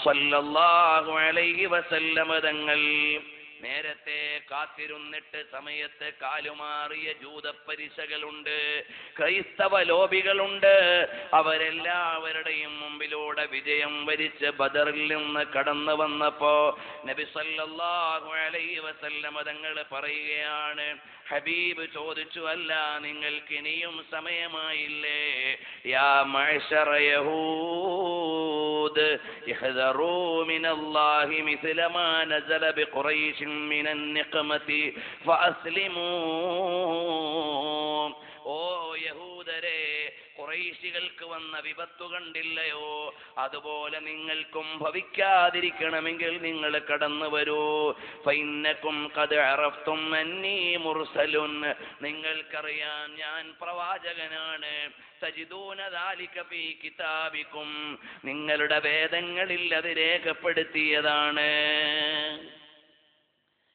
സല്ലല്ലാഹു അലൈഹി വസല്ലമ തങ്ങൾ നേരത്തെ കാത്തിരുന്നിട്ട് സമയത്ത് കാലുമാറിയ ജൂതപ്പരിശകളുണ്ട്, ക്രൈസ്തവ ലോബികളുണ്ട്. അവരെല്ലാവരുടെയും മുമ്പിലൂടെ വിജയം വരിച്ച് ബദറിൽ നിന്ന് കടന്നു വന്നപ്പോ നബി സല്ലല്ലാഹു അലൈഹി വസല്ലമ തങ്ങൾ പറയുകയാണ്, ഹബീബ് ചോദിച്ചു, അല്ല നിങ്ങൾക്ക് ഇനിയും സമയമായില്ലേ? യാ മഅ്ശറ യഹൂദ് ഇഹ്ദറൂ മിനല്ലാഹി മിസ്ല മാ നസല ബിഖുറൈശിൻ മിനൻ നിഖമതി ഫഅസ്ലിമൂ. ഓ യഹൂദരെ, ഖുറൈശികൾക്ക് വന്ന വിപത്തു കണ്ടില്ലയോ? അതുപോലെ നിങ്ങൾക്കും ഭവിക്കാതിരിക്കണമെങ്കിൽ നിങ്ങൾ കടന്നു വരൂ. ഫഇന്നകും ഖദ് അറഫ്തും അന്നീ മുർസലുൻ, നിങ്ങൾക്കറിയാം ഞാൻ പ്രവാചകനാണ്. തജിദൂന ദാലിക ഫീ കിതാബികും, നിങ്ങളുടെ വേദങ്ങളിൽ അത് രേഖപ്പെടുത്തിയതാണ്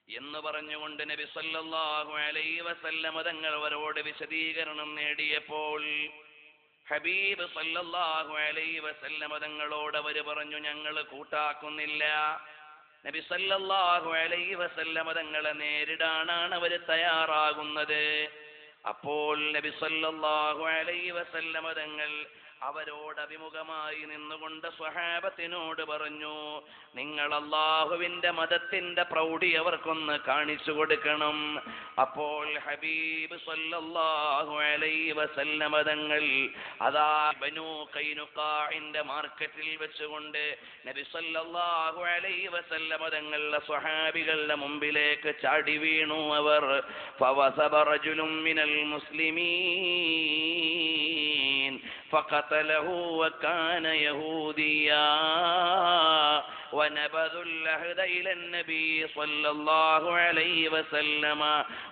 എന്ന് പറഞ്ഞുകൊണ്ട് നബി സല്ലല്ലാഹു അലൈഹി വസല്ലമ തങ്ങൾ അവരോട് വിശദീകരണം നേടിയപ്പോൾ ഹബീബ് സല്ലല്ലാഹു അലൈഹി വസല്ലമ തങ്ങളോട് അവർ പറഞ്ഞു, ഞങ്ങൾ കൂട്ടാക്കുന്നില്ല. നബി സല്ലല്ലാഹു അലൈഹി വസല്ലമ തങ്ങളെ നേരിടാനാണ് അവർ തയ്യാറാകുന്നത്. അപ്പോൾ നബി സല്ലല്ലാഹു അലൈഹി വസല്ലമ തങ്ങൾ അവരോട് അഭിമുഖമായി നിന്നുകൊണ്ട് സ്വഹാബത്തിനോട് പറഞ്ഞു, നിങ്ങൾ അല്ലാഹുവിന്റെ മതത്തിന്റെ പ്രൗഢി അവർക്കൊന്ന് കാണിച്ചു കൊടുക്കണം. അപ്പോൾ ഹബീബ് സല്ലല്ലാഹു അലൈഹി വസല്ലമ തങ്ങൾ അതാ ബനൂ ഖൈനുഖാഇന്റെ മാർക്കറ്റിൽ വെച്ചുകൊണ്ട് നബി സല്ലല്ലാഹു അലൈഹി വസല്ലമ തങ്ങളുടെ സ്വഹാബികളുടെ മുമ്പിലേക്ക് ചാടി വീണു. അവർ ഫവസബ റജുലുൻ മിനൽ മുസ്ലിമീൻ فقتله وكان يهوديا ونبذوا العهد إلى النبي صلى الله عليه وسلم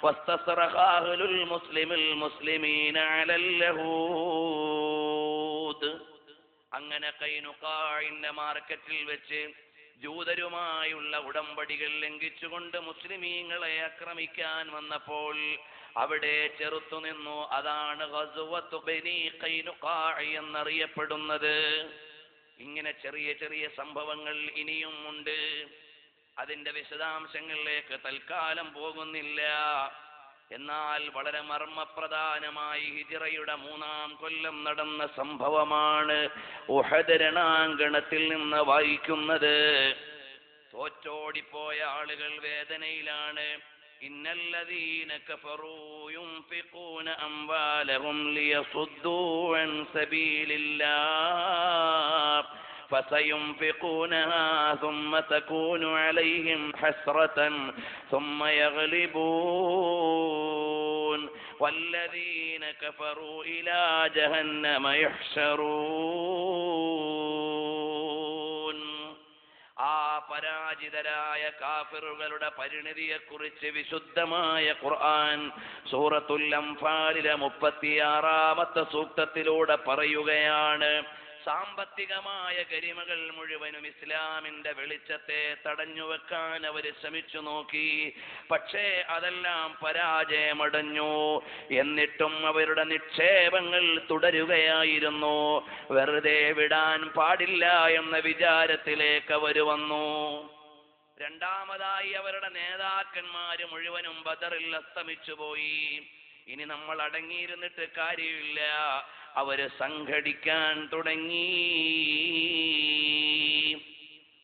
واستصرخ أهل المسلمين على اليهود. അങ്ങനെ ഖൈനുഖാഇന്റെ മാർക്കറ്റിൽ വെച്ച് ജൂതരുമായുള്ള ഉടമ്പടികൾ ലംഘിച്ചുകൊണ്ട് മുസ്ലിമീങ്ങളെ ആക്രമിക്കാൻ വന്നപ്പോൾ അവിടെ ചെറുത്തുനിന്നു. അതാണ് ഗസ്വത്തു ബനീ ഖൈനുഖാഇ എന്നറിയപ്പെടുന്നത്. ഇങ്ങനെ ചെറിയ ചെറിയ സംഭവങ്ങൾ ഇനിയും ഉണ്ട്. അതിന്റെ വിശദാംശങ്ങളിലേക്ക് തൽക്കാലം പോകുന്നില്ല. എന്നാൽ വളരെ മർമ്മപ്രധാനമായി ഹിജ്റയുടെ 3-ാം കൊല്ലം നടന്ന സംഭവമാണ് ഉഹദ് രണാങ്കണത്തിൽ നിന്ന് വായിക്കുന്നത്. തോറ്റോടിപ്പോയ ആളുകൾ വേദനയിലാണ്. ഇന്നല്ലദീന കഫറൂ യുൻഫിഖൂന അംവാലഹും ലിയസുദ്ദൂ അൻ സബീലില്ലാഹ് فسينفقونها ثم تكون عليهم حسرة ثم يغلبون والذين كفروا إلى جهنم يحشرون. ആ പരാജിതരായ കാഫിറുകളുടെ പരിണതിയെക്കുറിച്ച് വിശുദ്ധമായ ഖുർആൻ സൂറത്തുൽ അംഫാലിലെ 36-ാമത്തെ സൂക്തത്തിലൂടെ പറയുകയാണ്. സാമ്പത്തികമായ ഗരിമകൾ മുഴുവനും ഇസ്ലാമിന്റെ വെളിച്ചത്തെ തടഞ്ഞുവെക്കാൻ അവർ ശ്രമിച്ചു നോക്കി. പക്ഷേ അതെല്ലാം പരാജയമടഞ്ഞു. എന്നിട്ടും അവരുടെ നിക്ഷേപങ്ങൾ തുടരുകയായിരുന്നു. വെറുതെ വിടാൻ പാടില്ല എന്ന വിചാരത്തിലേക്ക് അവർ വന്നു. രണ്ടാമതായി അവരുടെ നേതാക്കന്മാര് മുഴുവനും ബദറിൽ അസ്തമിച്ചു പോയി. ഇനി നമ്മൾ അടങ്ങിയിരുന്നിട്ട് കാര്യമില്ല. അവര് സംഘടിക്കാൻ തുടങ്ങി.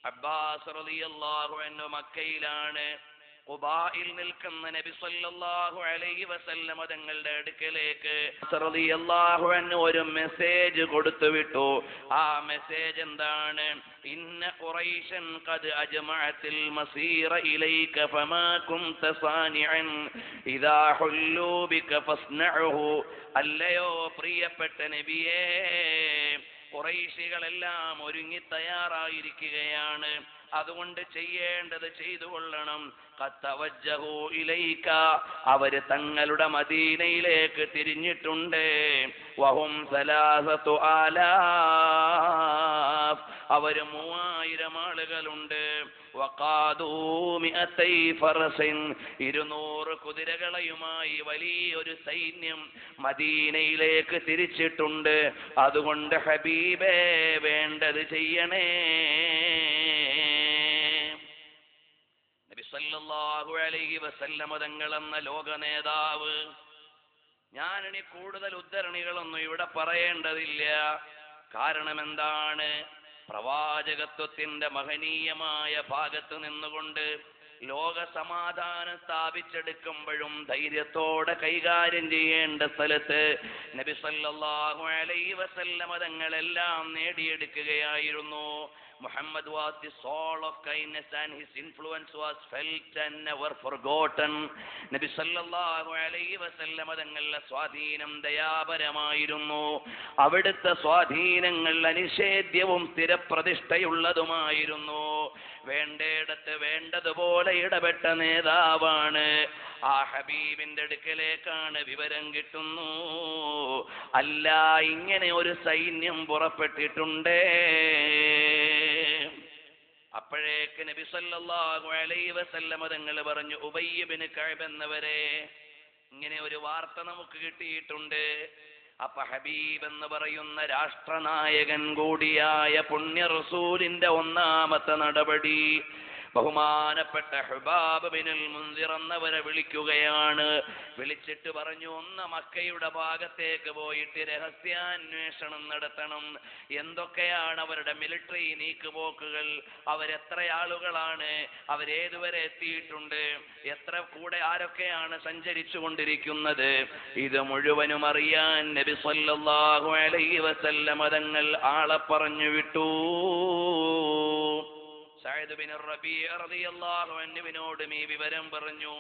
അബ്ബാസ് റളിയല്ലാഹു അൻഹു മക്കയിലാണ്. ഖുബായിൽ നിൽക്കുന്ന നബി സല്ലല്ലാഹു അലൈഹി വസല്ലമ തങ്ങളുടെ അടുക്കലേക്ക് റളിയല്ലാഹു അൻഹു ഒരു മെസ്സേജ് കൊടുത്തു വിട്ടു. ആ മെസ്സേജ് എന്താണ്? ഇന്ന ഖുറൈശൻ ഖദ് അജ്മഅത്തിൽ മസീറ ഇലൈക ഫമാ കുൻത സാനിഅൻ ഇദാ ഹുല്ലൂ ബിക ഫസ്നഉഹു. അല്ലയോ പ്രിയപ്പെട്ട നബിയേ, ഖുറൈശികളെല്ലാം ഒരുങ്ങി തയ്യാറായിരിക്കുകയാണ്. അതുകൊണ്ട് ചെയ്യേണ്ടത് ചെയ്തു കൊള്ളണം. ഖത്തവജ്ജഹു ഇലൈക, അവര് തങ്ങളുടെ മദീനയിലേക്ക് തിരിഞ്ഞിട്ടുണ്ട്. വഹും സലാസതു ആലാഫ്, അവര് 3000 ആളുകളുണ്ട്. വഖാദൂ മിഅതൈ ഫറസിൻ 200 കുതിരകളെയുമായി വലിയൊരു സൈന്യം മദീനയിലേക്ക് തിരിച്ചിട്ടുണ്ട്. അതുകൊണ്ട് ഹബീബേ വേണ്ടത് ചെയ്യണേ. നബി സല്ലല്ലാഹു അലൈഹി വസല്ലമ തങ്ങൾ എന്ന ലോക നേതാവ്. ഞാനിനി കൂടുതൽ ഉദ്ധരണികളൊന്നും ഇവിടെ പറയേണ്ടതില്ല. കാരണം എന്താണ്? പ്രവാചകത്വത്തിന്റെ മഹനീയമായ ഭാഗത്ത് നിന്നുകൊണ്ട് ലോക സമാധാനം സ്ഥാപിച്ചെടുക്കുമ്പോഴും ധൈര്യത്തോടെ കൈകാര്യം ചെയ്യേണ്ട സ്ഥലത്ത് നബി സല്ലല്ലാഹു അലൈഹി വസല്ലമ തങ്ങളെല്ലാം നേടിയെടുക്കുകയായിരുന്നു. Muhammad was the soul of kindness and his influence was felt and never forgotten. നബി സല്ലല്ലാഹു അലൈഹി വസല്ലമ തങ്ങളുടെ സ്വാധീനം ദയാപരമായിരുന്നു. അവിടുത്തെ സ്വാധീനങ്ങൾ അനിഷേധ്യവും സ്ഥിരപ്രതിഷ്ഠയുള്ളതുമായിരുന്നു. വേണ്ടയിടത്ത് വേണ്ടതുപോലെ ഇടപെട്ട നേതാവാണ്. ആ ഹബീബിന്റെ അടുക്കലേക്കാണ് വിവരം കിട്ടുന്നു, അല്ല ഇങ്ങനെ ഒരു സൈന്യം പുറപ്പെട്ടിട്ടുണ്ട്. അപ്പോഴേക്ക് നബി സല്ലല്ലാഹു അലൈഹി വസല്ലമ തങ്ങൾ പറഞ്ഞു, ഉബയ്യ് ഇബ്നു കഅബ് എന്നവരെ, ഇങ്ങനെ ഒരു വാർത്ത നമുക്ക് കിട്ടിയിട്ടുണ്ട്. അപ്പൊ ഹബീബ് എന്ന് പറയുന്ന രാഷ്ട്രനായകൻ കൂടിയായ പുണ്യ റസൂലിന്റെ ഒന്നാമത്തെ നടപടി ബഹുമാനപ്പെട്ട ഹുബാബ് ബിനുൽ മുൻസിർ എന്നവരെ വിളിക്കുകയാണ്. വിളിച്ചിട്ട് പറഞ്ഞു, ഒന്ന് മക്കയുടെ ഭാഗത്തേക്ക് പോയിട്ട് രഹസ്യാന്വേഷണം നടത്തണം. എന്തൊക്കെയാണ് അവരുടെ മിലിറ്ററി നീക്കുപോക്കുകൾ, അവരെത്ര ആളുകളാണ്, അവരേതുവരെ എത്തിയിട്ടുണ്ട്, എത്ര കൂടെ ആരൊക്കെയാണ് സഞ്ചരിച്ചു കൊണ്ടിരിക്കുന്നത്, ഇത് മുഴുവനും അറിയാൻ നബി സല്ലല്ലാഹു അലൈഹി വസല്ലമ തങ്ങൾ ആളെ പറഞ്ഞു വിട്ടു. സഅദ് ബിൻ റബീഅ റളിയല്ലാഹു അൻഹുവിനോട് ഈ വിവരം പറഞ്ഞു.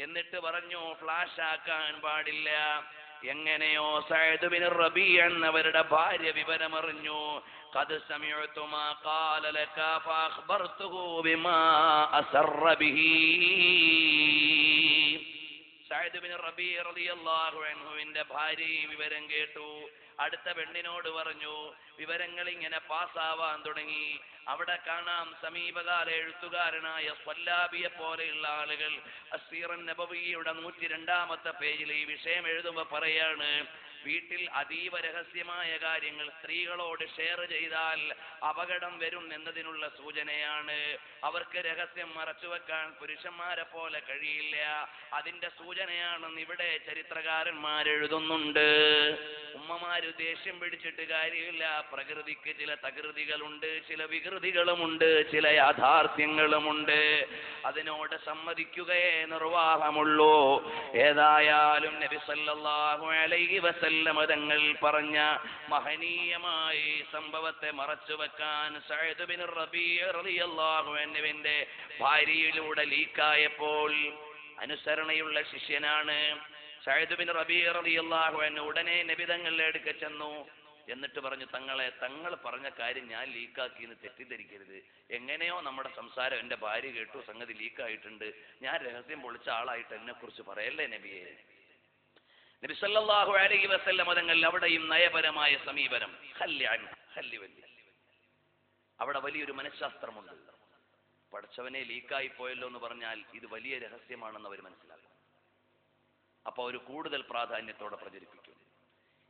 എന്നിട്ട് പറഞ്ഞു, ഫ്ലാഷ് ആക്കാൻ പാടില്ല. എങ്ങനെയോ സഅദ് ബിൻ റബീഅ എന്നവരുടെ ഭാര്യ വിവരമറിഞ്ഞു. ഖദ് സമിഅതു മാ ഖാല ലക ഫഅഖ്ബർതുഹു ബിമാ അസറ ബിഹി. സഅദ് ബിൻ റബീഅ റളിയല്ലാഹു അൻഹുവിന്റെ ഭാര്യ വിവരം കേട്ടു. അടുത്ത പെണ്ണിനോട് പറഞ്ഞു. വിവരങ്ങൾ ഇങ്ങനെ പാസ്സാവാൻ തുടങ്ങി. അവിടെ കാണാം സമീപകാല എഴുത്തുകാരനായ സ്വല്ലാബിയെ പോലെയുള്ള ആളുകൾ അസ്സീറൻ നബവിയുടെ 102-ാമത്തെ പേജിൽ ഈ വിഷയം എഴുതുമ്പോൾ പറയാണ്, വീട്ടിൽ അതീവ രഹസ്യമായ കാര്യങ്ങൾ സ്ത്രീകളോട് ഷെയർ ചെയ്താൽ അപകടം വരും എന്നതിനുള്ള സൂചനയാണ്. അവർക്ക് രഹസ്യം മറച്ചുവെക്കാൻ പുരുഷന്മാരെ പോലെ കഴിയില്ല. അതിന്റെ സൂചനയാണെന്ന് ഇവിടെ ചരിത്രകാരന്മാരെഴുതുന്നുണ്ട്. ഉമ്മമാര് ദേഷ്യം പിടിച്ചിട്ട് കാര്യമില്ല. പ്രകൃതിക്ക് ചില തകൃതികളുണ്ട്, ചില വികൃതികളുമുണ്ട്, ചില യാഥാർത്ഥ്യങ്ങളുമുണ്ട്. അതിനോട് സമ്മതിക്കുകയേ നിർവാഹമുള്ളൂ. ഏതായാലും നബി സല്ലല്ലാഹു അലൈഹി വസല്ലമ തങ്ങൾ പറഞ്ഞ മഹനീയമായ സംഭവത്തെ മറച്ചുവെക്കാൻ സഅദ് ബിൻ റബീഅ റളിയല്ലാഹു അൻഹുവിന്റെ ഭാര്യയിലൂടെ ലീക്കായപ്പോൾ, അനുസരണയുള്ള ശിഷ്യനാണ് സഅദ് ബിൻ റബീഅ റളിയല്ലാഹു അൻഹു, ഉടനെ നബി തങ്ങളുടെ അടുക്ക ചെന്നു. എന്നിട്ട് പറഞ്ഞു, തങ്ങൾ പറഞ്ഞ കാര്യം ഞാൻ ലീക്കാക്കി എന്ന് തെറ്റിദ്ധരിക്കരുത്. എങ്ങനെയോ നമ്മുടെ സംസാരം എൻ്റെ ഭാര്യ കേട്ടു, സംഗതി ലീക്കായിട്ടുണ്ട്. ഞാൻ രഹസ്യം പൊളിച്ച ആളായിട്ട് എന്നെ കുറിച്ച് പറയല്ലേ നബിയെ. നബി സല്ലല്ലാഹു അലൈഹി വസല്ലം തങ്ങൾ അവിടെയും നയപരമായ സമീപനം. അവിടെ വലിയൊരു മനഃശാസ്ത്രമുണ്ട്. പഠിച്ചവനെ ലീക്കായി പോയല്ലോ എന്ന് പറഞ്ഞാൽ ഇത് വലിയ രഹസ്യമാണെന്ന് അവർ മനസ്സിലാക്കും. അപ്പൊ അവർ കൂടുതൽ പ്രാധാന്യത്തോടെ പ്രചരിപ്പിക്കും.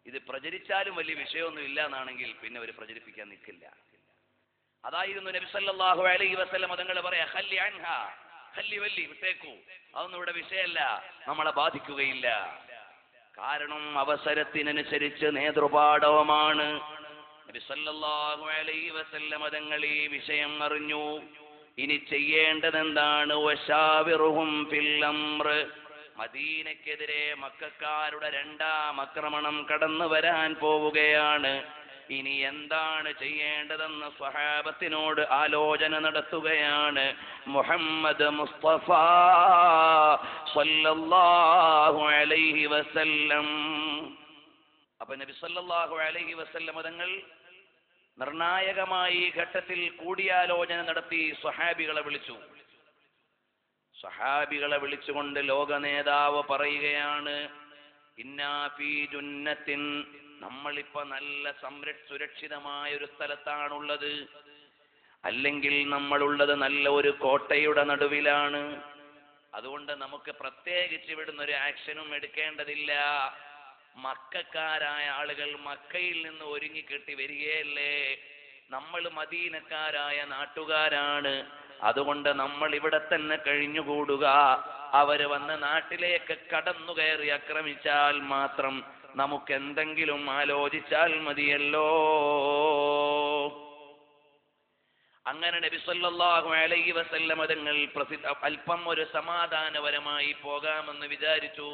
ഇത് പ്രചരിച്ചാലും വലിയ വിഷയമൊന്നും ഇല്ല എന്നാണെങ്കിൽ പിന്നെ അവർ പ്രചരിപ്പിക്കാൻ നിൽക്കില്ല. അതായിരുന്നു നബി സല്ലല്ലാഹു അലൈഹി വസല്ലം തങ്ങൾ പറയാ, ഖല്ലി അൻഹാ, ഖല്ലി വല്ലി, വിട്ടേക്കൂ, അതൊന്നും ഇവിടെ വിഷയമല്ല, നമ്മളെ ബാധിക്കുകയില്ല. കാരണം അവസരത്തിനനുസരിച്ച് നേതൃപാടവമാണ്. നബി സല്ലല്ലാഹു അലൈഹി വസല്ലം തങ്ങൾ ഈ വിഷയം അറിഞ്ഞു. ഇനി ചെയ്യേണ്ടത് എന്താണ്? വശാവിറുഹും ഫിൽ അംർ. മദീനക്കെതിരെ മക്കക്കാരുടെ 2ാം ആക്രമണം കടന്നു വരാൻ പോവുകയാണ്. ഇനി എന്താണ് ചെയ്യേണ്ടതെന്ന് സ്വഹാബത്തിനോട് ആലോചന നടത്തുകയാണ് മുഹമ്മദ് മുസ്തഫ സല്ലല്ലാഹു അലൈഹി വസല്ലം. അപ്പൊ നബി സല്ലല്ലാഹു അലൈഹി വസല്ലം തങ്ങൾ നിർണായകമായി ഘട്ടത്തിൽ കൂടിയാലോചന നടത്തി സ്വഹാബികളെ വിളിച്ചു. സ്വഹാബികളെ വിളിച്ചുകൊണ്ട് ലോക നേതാവ് പറയുകയാണ്, ഇന്നാ ഫീ ജുന്നത്തിൻ, നമ്മളിപ്പോ നല്ല സുരക്ഷിതമായ ഒരു സ്ഥലത്താണുള്ളത്. അല്ലെങ്കിൽ നമ്മളുള്ളത് നല്ല ഒരു കോട്ടയുടെ നടുവിലാണ്. അതുകൊണ്ട് നമുക്ക് പ്രത്യേകിച്ച് ഇവിടുന്ന് ഒരു ആക്ഷനും എടുക്കേണ്ടതില്ല. മക്കക്കാരായ ആളുകൾ മക്കയിൽ നിന്ന് ഒരുങ്ങിക്കെട്ടി വരികയല്ലേ. നമ്മൾ മദീനക്കാരായ നാട്ടുകാരാണ്. അതുകൊണ്ട് നമ്മൾ ഇവിടെ തന്നെ കഴിഞ്ഞുകൂടുക. അവര് വന്ന് നാട്ടിലേക്ക് കടന്നു കയറി ആക്രമിച്ചാൽ മാത്രം നമുക്ക് എന്തെങ്കിലും ആലോചിച്ചാൽ മതിയല്ലോ. അങ്ങനെ നബി സല്ലല്ലാഹു അലൈഹി വസല്ലം തങ്ങൾ അല്പം ഒരു സമാധാനപരമായി പോകാമെന്ന് വിചാരിച്ചു.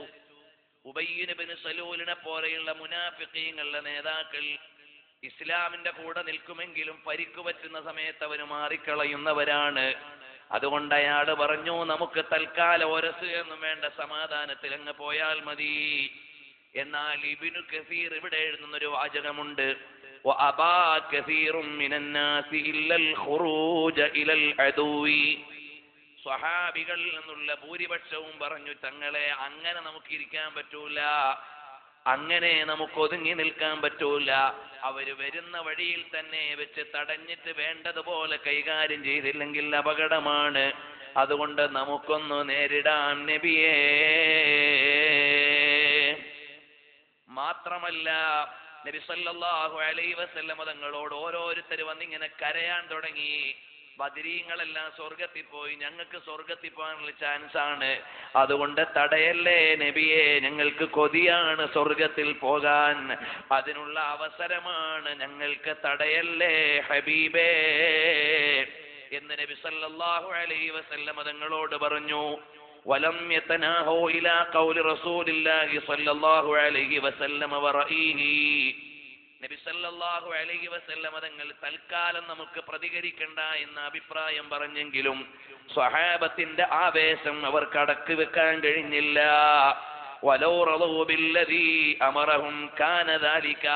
ഉബയ്യ് ഇബ്നു സലൂലിനെ പോലെയുള്ള മുനാഫിഖീങ്ങളുടെ നേതാക്കൾ ഇസ്ലാമിന്റെ കൂടെ നിൽക്കുമെങ്കിലും പരിക്കു പറ്റുന്ന സമയത്ത് അവർ മാറിക്കളയുന്നവരാണ്. അതുകൊണ്ട് അയാൾ പറഞ്ഞു, നമുക്ക് തൽക്കാലം ഒരസ് എന്നും വേണ്ട, സമാധാനത്തിൽ അങ്ങ് പോയാൽ മതി. എന്നാൽ ഇബ്നു കസീർ ഇവിടെ എഴുതുന്നൊരു വാചകമുണ്ട്, വഅബാ കസീറും മിനന്നാസി ഇല്ലൽ ഖുറൂജ ഇലൽ അദുവി. സ്വഹാബികളിൽ നിന്നുള്ള ഭൂരിപക്ഷവും പറഞ്ഞു, തങ്ങളെ അങ്ങനെ നമുക്ക് ഇരിക്കാൻ പറ്റൂല, അങ്ങനെ നമുക്ക് ഒതുങ്ങി നിൽക്കാൻ പറ്റൂല. അവര് വരുന്ന വഴിയിൽ തന്നെ വെച്ച് തടഞ്ഞിട്ട് വേണ്ടതുപോലെ കൈകാര്യം ചെയ്തില്ലെങ്കിൽ അപകടമാണ്. അതുകൊണ്ട് നമുക്കൊന്ന് നേരിടാം നബിയേ. മാത്രമല്ല നബി സല്ലല്ലാഹു അലൈഹി വസല്ലം തങ്ങളോട് ഓരോരുത്തർ വന്നിങ്ങനെ കരയാൻ തുടങ്ങി. ബദരീങ്ങളെല്ലാം സ്വർഗത്തിൽ പോയി, ഞങ്ങൾക്ക് സ്വർഗത്തിൽ പോകാനുള്ള ചാൻസ് ആണ്, അതുകൊണ്ട് തടയല്ലേ നബിയെ, ഞങ്ങൾക്ക് കൊതിയാണ് സ്വർഗത്തിൽ പോകാൻ, അതിനുള്ള അവസരമാണ്, ഞങ്ങൾക്ക് തടയല്ലേ ഹബീബേ എന്ന് നബി സല്ലല്ലാഹു അലൈഹി വസല്ലം തങ്ങളോട് പറഞ്ഞു. വലം യതനാഹു ഇലാ ഖൗലി റസൂലില്ലാഹി സല്ലല്ലാഹു അലൈഹി വസല്ലം വറഈഹി. നബി സല്ലല്ലാഹു അലൈഹി വസല്ലം തങ്ങൾ തൽക്കാലം നമുക്ക് പ്രതികരിക്കണ്ട എന്ന അഭിപ്രായം പറഞ്ഞെങ്കിലും സ്വഹാബത്തിന്റെ ആവേശം അവർക്ക് അടക്കി വെക്കാൻ കഴിഞ്ഞില്ല. വലൗ റളൂ ബില്ലദീ അമറഹും കാന ദാലിക.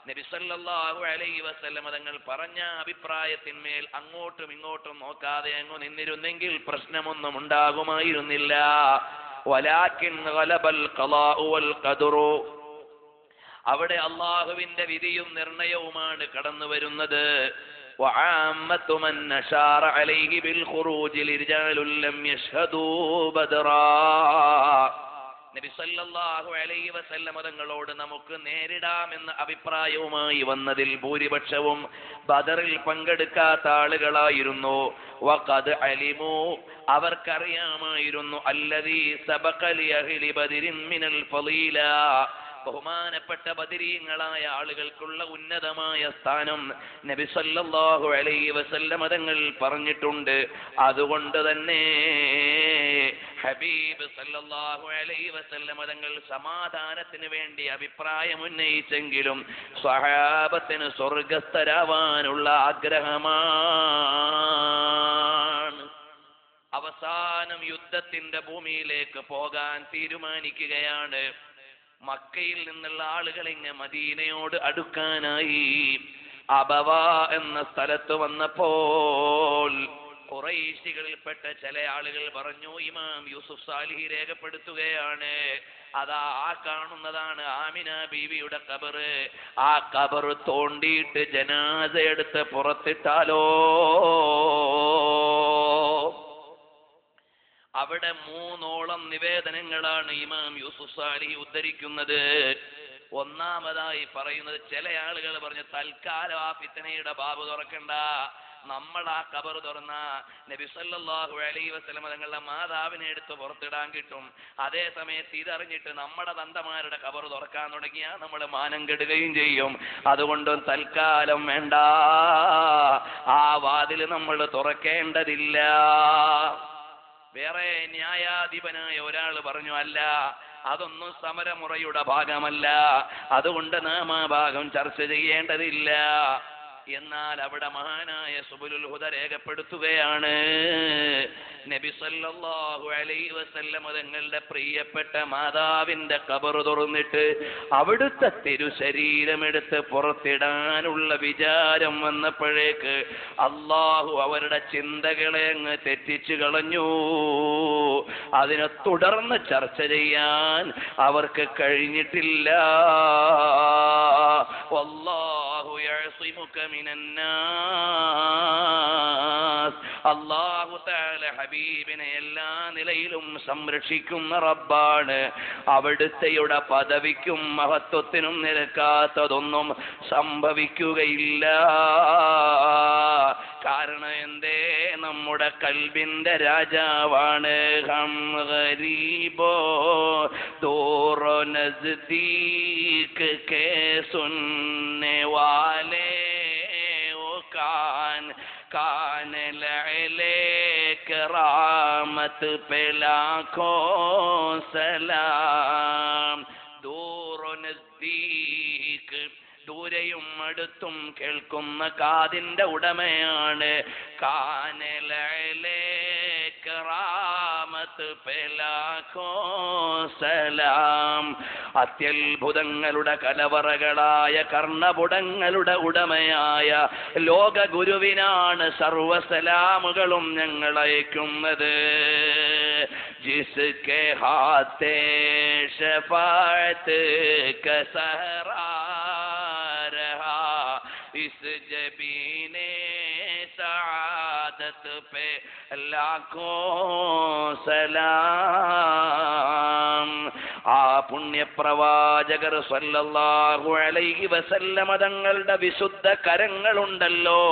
നബി സല്ലല്ലാഹു അലൈഹി വസല്ലം തങ്ങൾ പറഞ്ഞ അഭിപ്രായത്തിന്മേൽ അങ്ങോട്ടും ഇങ്ങോട്ടും നോക്കാതെ അങ്ങ് നിന്നിരുന്നെങ്കിൽ പ്രശ്നമൊന്നും ഉണ്ടാകുമായിരുന്നില്ല. വലാകിൻ ഗലബൽ ഖളാഉ വൽ ഖദറു. അവിടെ അള്ളാഹുവിന്റെ വിധിയും നിർണയവുമാണ് കടന്നു വരുന്നത്. വഅമ്മതു മൻ അശാറ അലൈഹി ബിൽ ഖുറൂജി ലിർജാലുൻ ലം യശ്ഹദൂ ബദറാ. നബി സല്ലല്ലാഹു അലൈഹി വസല്ലം തങ്ങളോട് നമുക്ക് നേരിടാമെന്ന അഭിപ്രായവുമായി വന്നതിൽ ഭൂരിപക്ഷവും ബദറിൽ പങ്കെടുക്കാത്ത ആളുകളായിരുന്നു. വഖദ് അലിമു, അവർക്കറിയാമായിരുന്നു, അല്ലദീ സബഖ ലി അഹ്ലി ബദരിൻ മിനൽ ഫളീല, ബഹുമാനപ്പെട്ട ബദരീങ്ങളായ ആളുകൾക്കുള്ള ഉന്നതമായ സ്ഥാനം നബി സല്ലല്ലാഹു അലൈഹി വസല്ലം തങ്ങൾ പറഞ്ഞിട്ടുണ്ട്. അതുകൊണ്ട് തന്നെ ഹബീബ് സല്ലല്ലാഹു അലൈഹി വസല്ലം തങ്ങൾ സമാധാനത്തിന് വേണ്ടി അഭിപ്രായം ഉന്നയിച്ചെങ്കിലും സ്വഹാബത്തിന് സ്വർഗസ്ഥരാവാനുള്ള ആഗ്രഹമാണ്. അവസാനം യുദ്ധത്തിന്റെ ഭൂമിയിലേക്ക് പോകാൻ തീരുമാനിക്കുകയാണ്. മക്കയിൽ നിന്നുള്ള ആളുകൾ ഇങ്ങനെ മദീനയോട് അടുക്കാനായി അബവ എന്ന സ്ഥലത്ത് വന്നപ്പോൾ ഖുറൈശികളിൽപ്പെട്ട ചില ആളുകൾ പറഞ്ഞു, ഇമാം യൂസുഫ് സാലിഹി രേഖപ്പെടുത്തുകയാണ്, അതാ ആ കാണുന്നതാണ് ആമിന ബീവിയുടെ ഖബറ്. ആ ഖബർ തോണ്ടിയിട്ട് ജനാസ എടുത്ത് പുറത്തിട്ടാലോ. അവിടെ 3 നിവേദനങ്ങളാണ് ഇമാം യൂസുഫ് സാലിഹി ഉദ്ധരിക്കുന്നത്. ഒന്നാമതായി പറയുന്നത്, ചില ആളുകൾ പറഞ്ഞു, തൽക്കാലം ആ ഫിത്നയുടെ ബാബ് തുറക്കണ്ട, നമ്മൾ ആ ഖബർ തുറന്ന നബി സല്ലല്ലാഹു അലൈഹി വസല്ലം തങ്ങളുടെ മാതാവിനെ എടുത്ത് പുറത്തിടാൻ കിട്ടും. അതേ സമയത്ത് ഇതറിഞ്ഞിട്ട് നമ്മുടെ തന്തമാരുടെ ഖബർ തുറക്കാൻ തുടങ്ങിയാൽ നമ്മൾ മാനം കെടുകയും ചെയ്യും. അതുകൊണ്ട് തൽക്കാലം വേണ്ട, ആ വാതിൽ നമ്മൾ തുറക്കേണ്ടതില്ല. വേറെ ന്യായാധിപനായ ഒരാൾ പറഞ്ഞു, അല്ല, അതൊന്നും സമരമുറയുടെ ഭാഗമല്ല, അതുകൊണ്ട് നാം ആ ഭാഗം ചർച്ച ചെയ്യേണ്ടതില്ല. എന്നാൽ അവിടെ മഹാനായ സുബുലുൽ ഹുദ രേഖപ്പെടുത്തുകയാണ്, നബി സല്ലല്ലാഹു അലൈഹി വസല്ലം തങ്ങളുടെ പ്രിയപ്പെട്ട മാതാവിന്റെ ഖബർ തുറന്നിട്ട് അവിടുത്തെ തിരുശരീരമെടുത്ത് പുറത്തിടാനുള്ള വിചാരം വന്നപ്പോഴേക്ക് അള്ളാഹു അവരുടെ ചിന്തകളെ അങ്ങ് തെറ്റിച്ചു കളഞ്ഞു. അതിനെ തുടർന്ന് ചർച്ച ചെയ്യാൻ അവർക്ക് കഴിഞ്ഞിട്ടില്ല. വല്ലാഹു യഅസിമുക മിനന്നാസ്. അല്ലാഹു തആല ഹബീബിനെ എല്ലാ നിലയിലും സംരക്ഷിക്കുന്ന റബ്ബാണ്. അവിടുത്തെയുടെ പദവിക്കും മഹത്വത്തിനും നിരക്കാത്തതൊന്നും സംഭവിക്കുകയില്ല. കാരണം എന്തേ? നമ്മുടെ കൽബിന്റെ രാജാവാണ്. ഹം ഗരീബോ ദൂറോ നസ്ദീക് കേ സുൻനെ വാലേ ഓ കാൻ കാൻ ലഅലേ കറാമത്ത് പേ ലാഖോ സലാം. ദൂറോ നസ്ദീക്, ദൂരെയും അടുത്തും കേൾക്കുന്ന കാതിന്റെ ഉടമയാണ്. കാനലേ കറാമത്ത് പേ ലാഖോ സലാം. അത്യത്ഭുതങ്ങളുടെ കലവറകളായ കർണപുടങ്ങളുടെ ഉടമയായ ലോക ഗുരുവിനാണ് സർവസലാമുകളും ഞങ്ങൾ അയക്കുന്നത്. ജിസ്കെ ഹാത്തേ ശഫാഅത്ത് കസറാ इस जबीने सआदत पे लाखों सलाम. ആ പുണ്യപ്രവാചകർ സല്ലല്ലാഹു അലൈഹി വസല്ലമ തങ്ങളുടെ വിശുദ്ധ കരങ്ങളുണ്ടല്ലോ,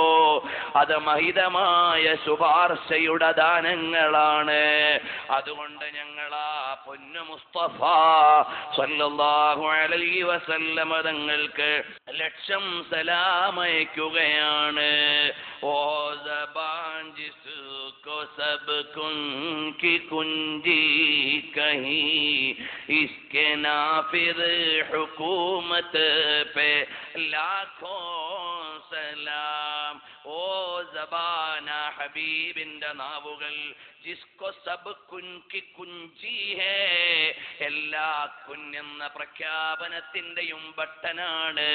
അത് മഹിതമായ ശുപാർശയുടെ ദാനങ്ങളാണ്. അതുകൊണ്ട് ഞങ്ങൾ ആ പൊന്നു മുസ്തഫ സല്ലല്ലാഹു അലൈഹി വസല്ലമ തങ്ങൾക്ക് ലക്ഷം സലാം അയക്കുകയാണ്. ഓ സബാൻ ജിസ്കോ സബ് കുൻകി കുഞ്ചി കഹീ इसके नाफिज हुकूमत पे लाखों सलाम. ഓ സബാന, ഹബീബിന്റെ നാവുകൾ, ജിസ്കോ സബ് കുൻകി കുഞ്ചി ഹേ, എല്ലാ കുഞ്ഞെന്ന പ്രഖ്യാപനത്തിന്റെയും ബട്ടനാണ്.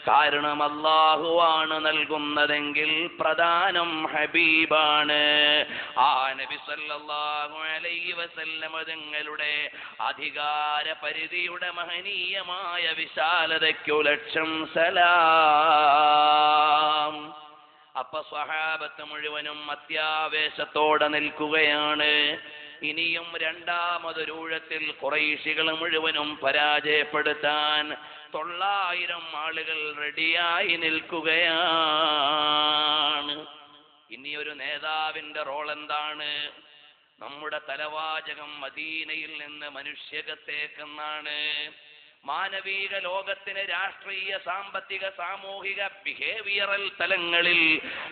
കാരണം അല്ലാഹുവാണ് നൽകുന്നതെങ്കിൽ പ്രധാനം ഹബീബാണ്. ആ നബി സല്ലല്ലാഹു അലൈഹി വസല്ലമ തങ്ങളുടെ അധികാര പരിധിയുടെ മഹനീയമായ വിശാലതയ്ക്കു ലക്ഷം സലാം. അപ്പൊ സ്വഹാബത്ത് മുഴുവനും അത്യാവേശത്തോടെ നിൽക്കുകയാണ്. ഇനിയും രണ്ടാമതൊരൂഴത്തിൽ ഖുറൈശികൾ മുഴുവനും പരാജയപ്പെടുത്താൻ 900 ആളുകൾ റെഡിയായി നിൽക്കുകയാണ്. ഇനിയൊരു നേതാവിന്റെ റോൾ എന്താണ്? നമ്മുടെ തലവാചകം മദീനയിൽ നിന്ന് മനുഷ്യകത്തേക്കെന്നാണ്. മാനവിക ലോകത്തിന് രാഷ്ട്രീയ, സാമ്പത്തിക, സാമൂഹിക, ബിഹേവിയറൽ തലങ്ങളിൽ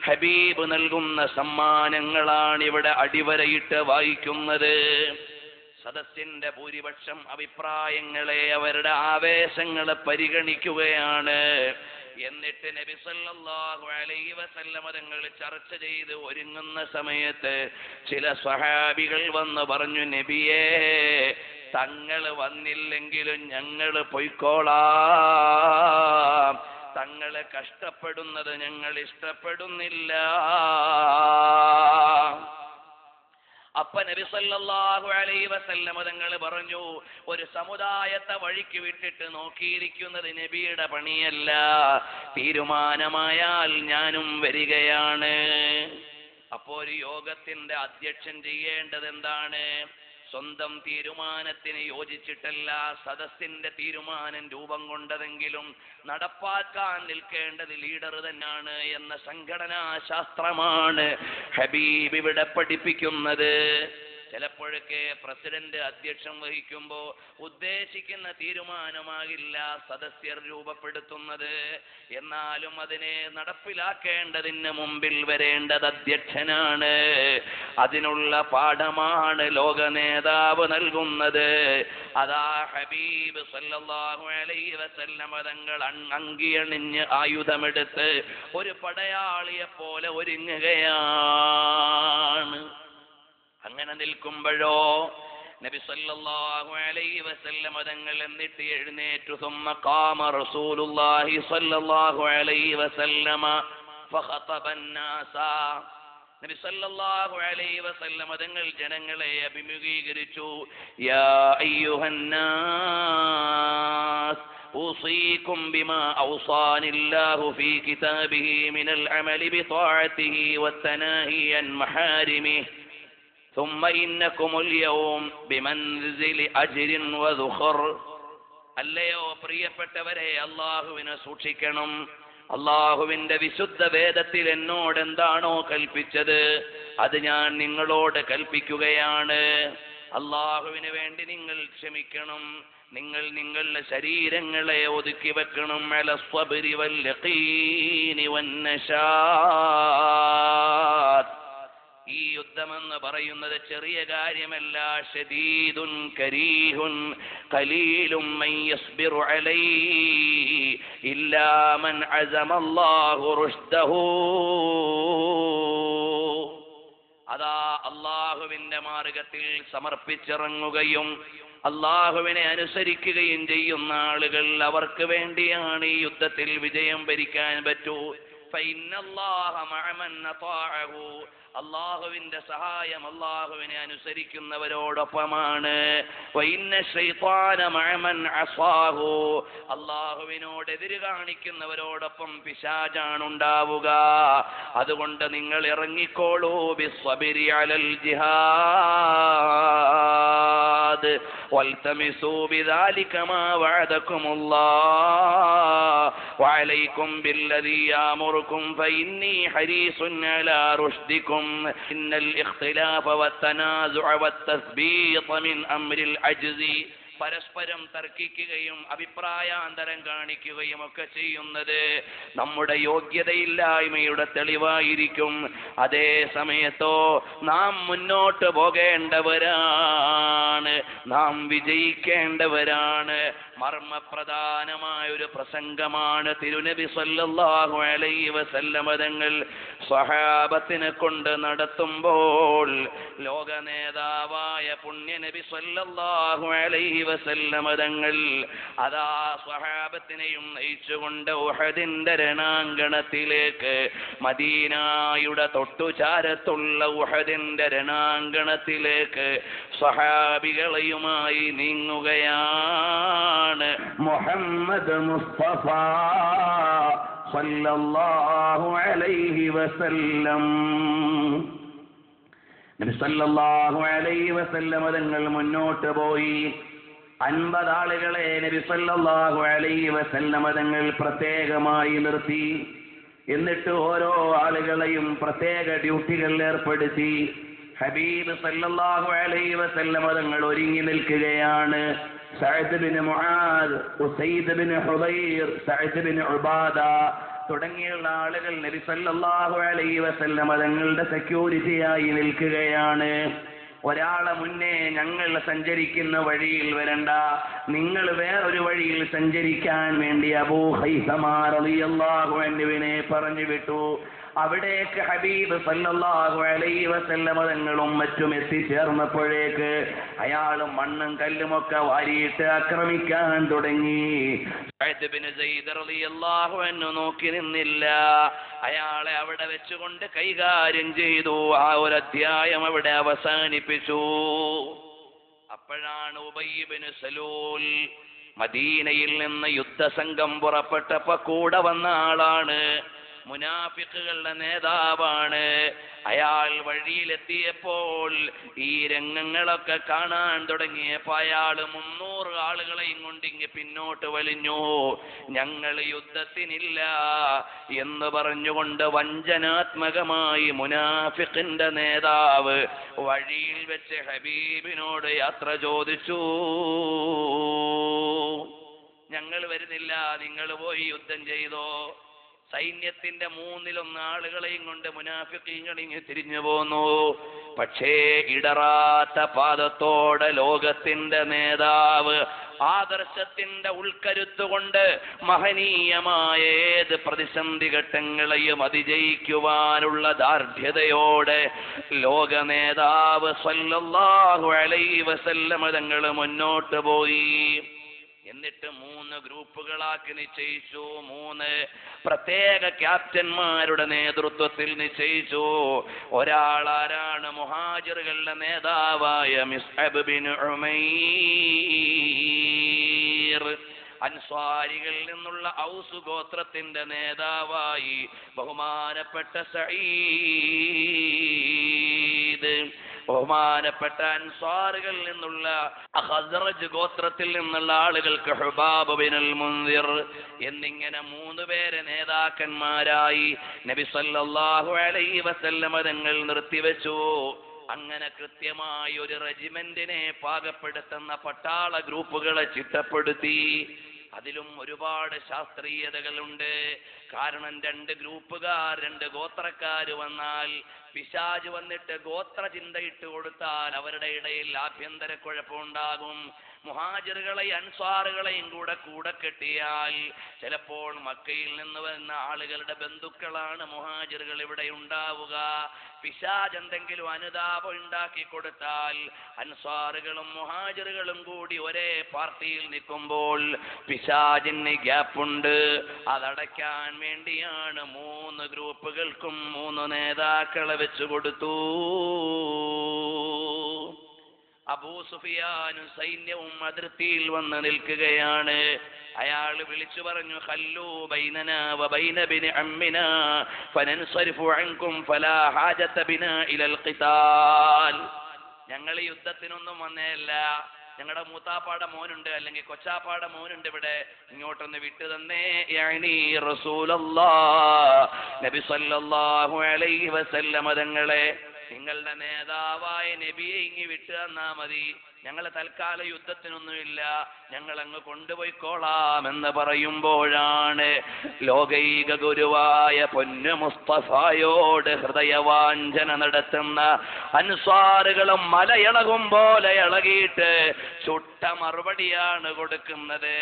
ഹബീബ് നൽകുന്ന സമ്മാനങ്ങളാണ് ഇവിടെ അടിവരയിട്ട് വായിക്കുന്നത്. സദസ്സിന്റെ ഭൂരിപക്ഷം അഭിപ്രായങ്ങളെ, അവരുടെ ആവേശങ്ങളെ പരിഗണിക്കുകയാണ്. എന്നിട്ട് നബി സല്ലല്ലാഹു അലൈഹി വസല്ലമ തങ്ങൾ ചർച്ച ചെയ്ത് ഒരുങ്ങുന്ന സമയത്ത് ചില സ്വഹാബികൾ വന്ന് പറഞ്ഞു, നബിയേ, തങ്ങൾ വന്നില്ലെങ്കിലും ഞങ്ങൾ പൊയ്ക്കോളാം. തങ്ങളെ കഷ്ടപ്പെടുന്നത് ഞങ്ങൾ ഇഷ്ടപ്പെടുന്നില്ല. അപ്പ നബി സല്ലല്ലാഹു അലൈഹി വസല്ലമ തങ്ങൾ പറഞ്ഞു, ഒരു സമുദായത്തെ വഴിക്ക് വിട്ടിട്ട് നോക്കിയിരിക്കുന്നത് നബിയുടെ പണിയല്ല. തീരുമാനമായാൽ ഞാനും വരികയാണ്. അപ്പോ ഒരു യോഗത്തിന്റെ അധ്യക്ഷൻ ചെയ്യേണ്ടത് എന്താണ്? സ്വന്തം തീരുമാനത്തിന് യോജിച്ചിട്ടല്ല സദസ്സിന്റെ തീരുമാനം രൂപം കൊണ്ടതെങ്കിലും നടപ്പാക്കാൻ നിൽക്കേണ്ടത് ലീഡർ തന്നെയാണ് എന്ന സംഘടനാ ശാസ്ത്രമാണ് ഹബീബ് ഇവിടെ പഠിപ്പിക്കുന്നത്. ചിലപ്പോഴൊക്കെ പ്രസിഡന്റ് അധ്യക്ഷം വഹിക്കുമ്പോൾ ഉദ്ദേശിക്കുന്ന തീരുമാനമാകില്ല സദസ്യർ രൂപപ്പെടുത്തുന്നത്. എന്നാലും അതിനെ നടപ്പിലാക്കേണ്ടതിന് മുമ്പിൽ വരേണ്ടത് അധ്യക്ഷനാണ്. അതിനുള്ള പാഠമാണ് ലോക നേതാവ് നൽകുന്നത്. അതാ ഹബീബ് സല്ലല്ലാഹു അലൈഹി വസല്ലമ തങ്ങൾ അങ്കിയണിഞ്ഞ് ആയുധമെടുത്ത് ഒരു പടയാളിയെ പോലെ ഒരുങ്ങുകയാണ്. അങ്ങനെ നിൽക്കുമ്പോഴോ നബി സല്ലല്ലാഹു അലൈഹി വസല്ലമ തങ്ങൾ എന്നിട്ട് എഴുന്നേറ്റു. ثم قام رسول الله صلى الله عليه وسلم فخطب الناس. നബി സല്ലല്ലാഹു അലൈഹി വസല്ലം തങ്ങൾ ജനങ്ങളെ അഭിമുഖീകരിച്ചു. യാ അയ്യുഹന്നാസ് أوصيكم بما أوصاني الله في كتابه من العمل بطاعته والتناهي عن محارمه ثم إنكم اليوم بمنزل أجر وذخر. അല്ലയോ പ്രിയപ്പെട്ടവരെ, അല്ലാഹുവിനെ സൂക്ഷിക്കണം. അല്ലാഹുവിന്റെ വിശുദ്ധ വേദത്തിൽ എന്നോട് എന്താണോ കൽപ്പിച്ചത് അത് ഞാൻ നിങ്ങളോട് കൽപ്പിക്കുകയാണ്. അല്ലാഹുവിന് വേണ്ടി നിങ്ങൾ ക്ഷമിക്കണം. നിങ്ങൾ നിങ്ങളുടെ ശരീരങ്ങളെ ഒതുക്കി വെക്കണം. അലസ്വബ്രി വൽ യഖീനി വന്നശാത്ത്. ഈ യുദ്ധമെന്ന് പറയുന്നത് ചെറിയ കാര്യമല്ല. ശദീദുൻ കരീഹുൻ ഖലീലും മൻ യസ്ബിറു അലൈഹി ഇല്ലാ മൻ അസമല്ലാഹു റുഷ്ദഹു. അതാ അല്ലാഹുവിന്റെ മാർഗത്തിൽ സമർപ്പിച്ചിറങ്ങുകയും അല്ലാഹുവിനെ അനുസരിക്കുകയും ചെയ്യുന്ന ആളുകൾ, അവർക്ക് വേണ്ടിയാണ് ഈ യുദ്ധത്തിൽ വിജയം വരിക്കാൻ പറ്റൂ. ഫഇന്നല്ലാഹ മഅ മൻ അതാഅഹു. അല്ലാഹുവിന്റെ സഹായം അല്ലാഹുവിനെ അനുസരിക്കുന്നവരോടൊപ്പമാണ്. വഇന്ന ശൈത്വാന മഅ മൻ അസാഹു. അല്ലാഹുവിനോട് എതിര് കാണിക്കുന്നവരോടൊപ്പം പിശാചാണ് ഉണ്ടാവുക. അതുകൊണ്ട് നിങ്ങൾ ഇറങ്ങിക്കോളൂ. ബിസ്സബ്രി അലൽ ജിഹാദ് വൽതമിസൂ ബിദാലിക മാ വഅദകുമുല്ലാഹ് വഅലൈക്കും ബില്ലദീ യഅമുറുകും ഫഇന്നീ ഹരീസുൻ അലാ റുഷ്ദികും. ഇന്നൽ ഇഖ്തിലാഫ വത്തനാസുഅ വത്തസ്ബീത മിൻ അംരിൽ അജ്സി. പരസ്പരം തർക്കിക്കുകയും അഭിപ്രായാന്തരം കാണിക്കുകയും ഒക്കെ ചെയ്യുന്നത് നമ്മുടെ യോഗ്യതയില്ലായ്മയുടെ തെളിവായിരിക്കും. അതേ സമയത്തോ നാം മുന്നോട്ട് പോകേണ്ടവരാണ്, നാം വിജയിക്കേണ്ടവരാണ്. മർമ്മപ്രധാനമായ ഒരു പ്രസംഗമാണ് തിരുനബി സല്ലല്ലാഹു അലൈഹി വസല്ലം തങ്ങൾ സ്വഹാബത്തിനെ കൊണ്ട് നടത്തുമ്പോൾ ലോക നേതാവായ പുണ്യനബി സല്ലല്ലാഹു അലൈഹി വസല്ലം തങ്ങൾ അതാ സ്വഹാബത്തിനെയും നയിച്ചുകൊണ്ട് ഉഹദിന്റെ രണാങ്കണത്തിലേക്ക്, മദീനായുടെ തൊട്ടുചാരത്തുള്ള ഉഹദിന്റെ രണാങ്കണത്തിലേക്ക് സ്വഹാബികളെയുമായി നീങ്ങുകയാണ് മുഹമ്മദ് മുസ്തഫ സല്ലല്ലാഹു അലൈഹി വസല്ലം. നബി സല്ലല്ലാഹു അലൈഹി വസല്ലം തങ്ങൾ മുന്നോട്ട് പോയി. 50 ആളുകളെ നബി സല്ലല്ലാഹു അലൈഹി വസല്ലം തങ്ങൾ പ്രത്യേകമായി നിർത്തി. എന്നിട്ട് ഓരോ ആളുകളെയും പ്രത്യേക ഡ്യൂട്ടികൾ ഏർപ്പെടുത്തി. ഹബീബ് സല്ലല്ലാഹു അലൈഹി വസല്ലം തങ്ങൾ ഒരുങ്ങി നിൽക്കുകയാണ്. Saad bin Muadh, Usaid bin Hudair, Saad bin Ubada തുടങ്ങിയുള്ള ആളുകൾ നബി സല്ലല്ലാഹു അലൈഹി വസല്ലം തങ്ങളുടെ സെക്യൂരിറ്റിയായി നിൽക്കുകയാണ്. ഒരാളെ മുന്നേ ഞങ്ങൾ സഞ്ചരിക്കുന്ന വഴിയിൽ വരണ്ട, നിങ്ങൾ വേറൊരു വഴിയിൽ സഞ്ചരിക്കാൻ വേണ്ടി അബൂ ഹൈസമ റളിയല്ലാഹു അൻഹുവിനെ പറഞ്ഞു വിട്ടു. അവിടേക്ക് ഹബീബ് സല്ലല്ലാഹു അലൈഹി വസല്ലം തങ്ങളും മറ്റും എത്തിച്ചേർന്നപ്പോഴേക്ക് അയാളും മണ്ണും കല്ലുമൊക്കെ വാരിയിട്ട് ആക്രമിക്കാൻ തുടങ്ങി. സഅദ് ബിൻ സയ്യിദ് റളിയല്ലാഹു അൻഹു നോക്കി നിന്നില്ല. അയാളെ അവിടെ വെച്ചുകൊണ്ട് കൈകാര്യം ചെയ്തു. ആ ഒരു അധ്യായം അവിടെ അവസാനിപ്പിച്ചു. അപ്പോഴാണ് ഉബയ്യ് ബിൻ സലൂൽ മദീനയിൽ നിന്ന് യുദ്ധസംഘം പുറപ്പെട്ടപ്പോ കൂടെ വന്ന ആളാണ്, മുനാഫിക്കുകളുടെ നേതാവാണ്. അയാൾ വഴിയിലെത്തിയപ്പോൾ ഈ രംഗങ്ങളൊക്കെ കാണാൻ തുടങ്ങിയപ്പോൾ അയാൾ 300 ആളുകളെയും കൊണ്ട് ഇങ്ങ് പിന്നോട്ട് വലിഞ്ഞു. ഞങ്ങൾ യുദ്ധത്തിനില്ല എന്ന് പറഞ്ഞുകൊണ്ട് വഞ്ചനാത്മകമായി മുനാഫിക്കിന്റെ നേതാവ് വഴിയിൽ വെച്ച് ഹബീബിനോട് യാത്ര ചോദിച്ചു. ഞങ്ങൾ വരുന്നില്ല, നിങ്ങൾ പോയി യുദ്ധം ചെയ്തോ. സൈന്യത്തിന്റെ 1/3 ആളുകളെയും കൊണ്ട് മുനാഫിഖീങ്ങളിങ്ങ് തിരിഞ്ഞു പോന്നു. പക്ഷേ ഇടറാത്ത പാദത്തോടെ ലോകത്തിന്റെ നേതാവ് ആദർശത്തിന്റെ ഉൾക്കരുത്തുകൊണ്ട് മഹനീയമായ ഏത് പ്രതിസന്ധി ഘട്ടങ്ങളെയും അതിജയിക്കുവാനുള്ള ദാർഢ്യതയോടെ ലോക നേതാവ് സല്ലല്ലാഹു അലൈഹി വസല്ലം തങ്ങൾ മുന്നോട്ട് പോയി. എന്നിട്ട് 3 ഗ്രൂപ്പുകളാക്കി നിശ്ചയിച്ചു. 3 പ്രത്യേക ക്യാപ്റ്റന്മാരുടെ നേതൃത്വത്തിൽ നിശ്ചയിച്ചു. ഒരാളാരാണ്? മുഹാജിറുകളുടെ നേതാവായ മിസ്അബ് ബിൻ ഉമൈർ. അൻസ്വാരികളിൽ നിന്നുള്ള ഔസ് ഗോത്രത്തിന്റെ നേതാവായി ബഹുമാനപ്പെട്ട സഈദ്. ബഹുമാനപ്പെട്ട അൻസ്വാറുകളിൽ നിന്നുള്ള ഖസ്റജ് ഗോത്രത്തിൽ നിന്നുള്ള ആളുകൾക്ക് ഹുബാബ് ബിനുൽ മുൻദിർ എന്നിങ്ങനെ 3 പേരെ നേതാക്കന്മാരായി നബി സല്ലല്ലാഹു അലൈഹി വസല്ലം തങ്ങൾ നിർത്തിവെച്ചു. അങ്ങനെ കൃത്യമായി ഒരു റെജിമെന്റിനെ പാകപ്പെടുത്തുന്ന പട്ടാള ഗ്രൂപ്പുകളെ ചിട്ടപ്പെടുത്തി. അതിലും ഒരുപാട് ശാസ്ത്രീയതകളുണ്ട്. കാരണം 2 ഗ്രൂപ്പുകാർ, 2 ഗോത്രക്കാര് വന്നാൽ, പിശാച് വന്നിട്ട് ഗോത്ര ചിന്തയിട്ട് കൊടുത്താൽ അവരുടെ ഇടയിൽ ആഭ്യന്തര കുഴപ്പമുണ്ടാകും. മുഹാജിറുകളെയും അൻസ്വാറുകളെയും കൂടെ കെട്ടിയാൽ ചിലപ്പോൾ മക്കയിൽ നിന്ന് വരുന്ന ആളുകളുടെ ബന്ധുക്കളാണ് മുഹാജിറുകൾ ഇവിടെ ഉണ്ടാവുക. പിശാച് എന്തെങ്കിലും അനുതാപം ഉണ്ടാക്കി കൊടുത്താൽ അൻസ്വാറുകളും മുഹാജിറുകളും കൂടി ഒരേ പാർട്ടിയിൽ നിൽക്കുമ്പോൾ പിശാചിന് ഗ്യാപ്പുണ്ട്. അതടയ്ക്കാൻ വേണ്ടിയാണ് 3 ഗ്രൂപ്പുകൾക്കും 3 നേതാക്കളെ വെച്ചു കൊടുത്തു. അബൂ സുഫിയാനും സൈന്യവും അതിർത്തിയിൽ വന്ന് നിൽക്കുകയാണ്. അയാൾ വിളിച്ചു പറഞ്ഞു, ഖല്ലൂ ബൈനനാ വബൈന ബിനി അമ്മിനാ ഫനൻസരിഫു അൻകും ഫലാ ഹാജത ബിനാ ഇലൽ ഖിതാൽ. ഞങ്ങൾ ഈ യുദ്ധത്തിനൊന്നും വന്നേയല്ല. ഞങ്ങളുടെ മൂത്താപ്പാടെ മോനുണ്ട്, അല്ലെങ്കിൽ കൊച്ചാപ്പാടെ മോനുണ്ട് ഇവിടെ, ഇങ്ങോട്ടൊന്ന് വിട്ടു തന്നേ. യഅനി റസൂലല്ലാഹ്, നബി സല്ലല്ലാഹു അലൈഹി വസല്ലം തങ്ങളെ, നിങ്ങളുടെ നേതാവായ നബിയെ ഇങ്ങി വിട്ടു തന്നാ മതി. ഞങ്ങൾ തൽക്കാല യുദ്ധത്തിനൊന്നുമില്ല, ഞങ്ങൾ അങ്ങ് കൊണ്ടുപോയിക്കോളാം എന്ന് പറയുമ്പോഴാണ് ലോകൈക ഗുരുവായ പൊന്നു മുസ്തഫായോട് ഹൃദയവാഞ്ചന നടത്തുന്ന അൻസ്വാറുകളും മലയിളകും പോലെ ഇളകിയിട്ട് ചുട്ട മറുപടിയാണ് കൊടുക്കുന്നത്.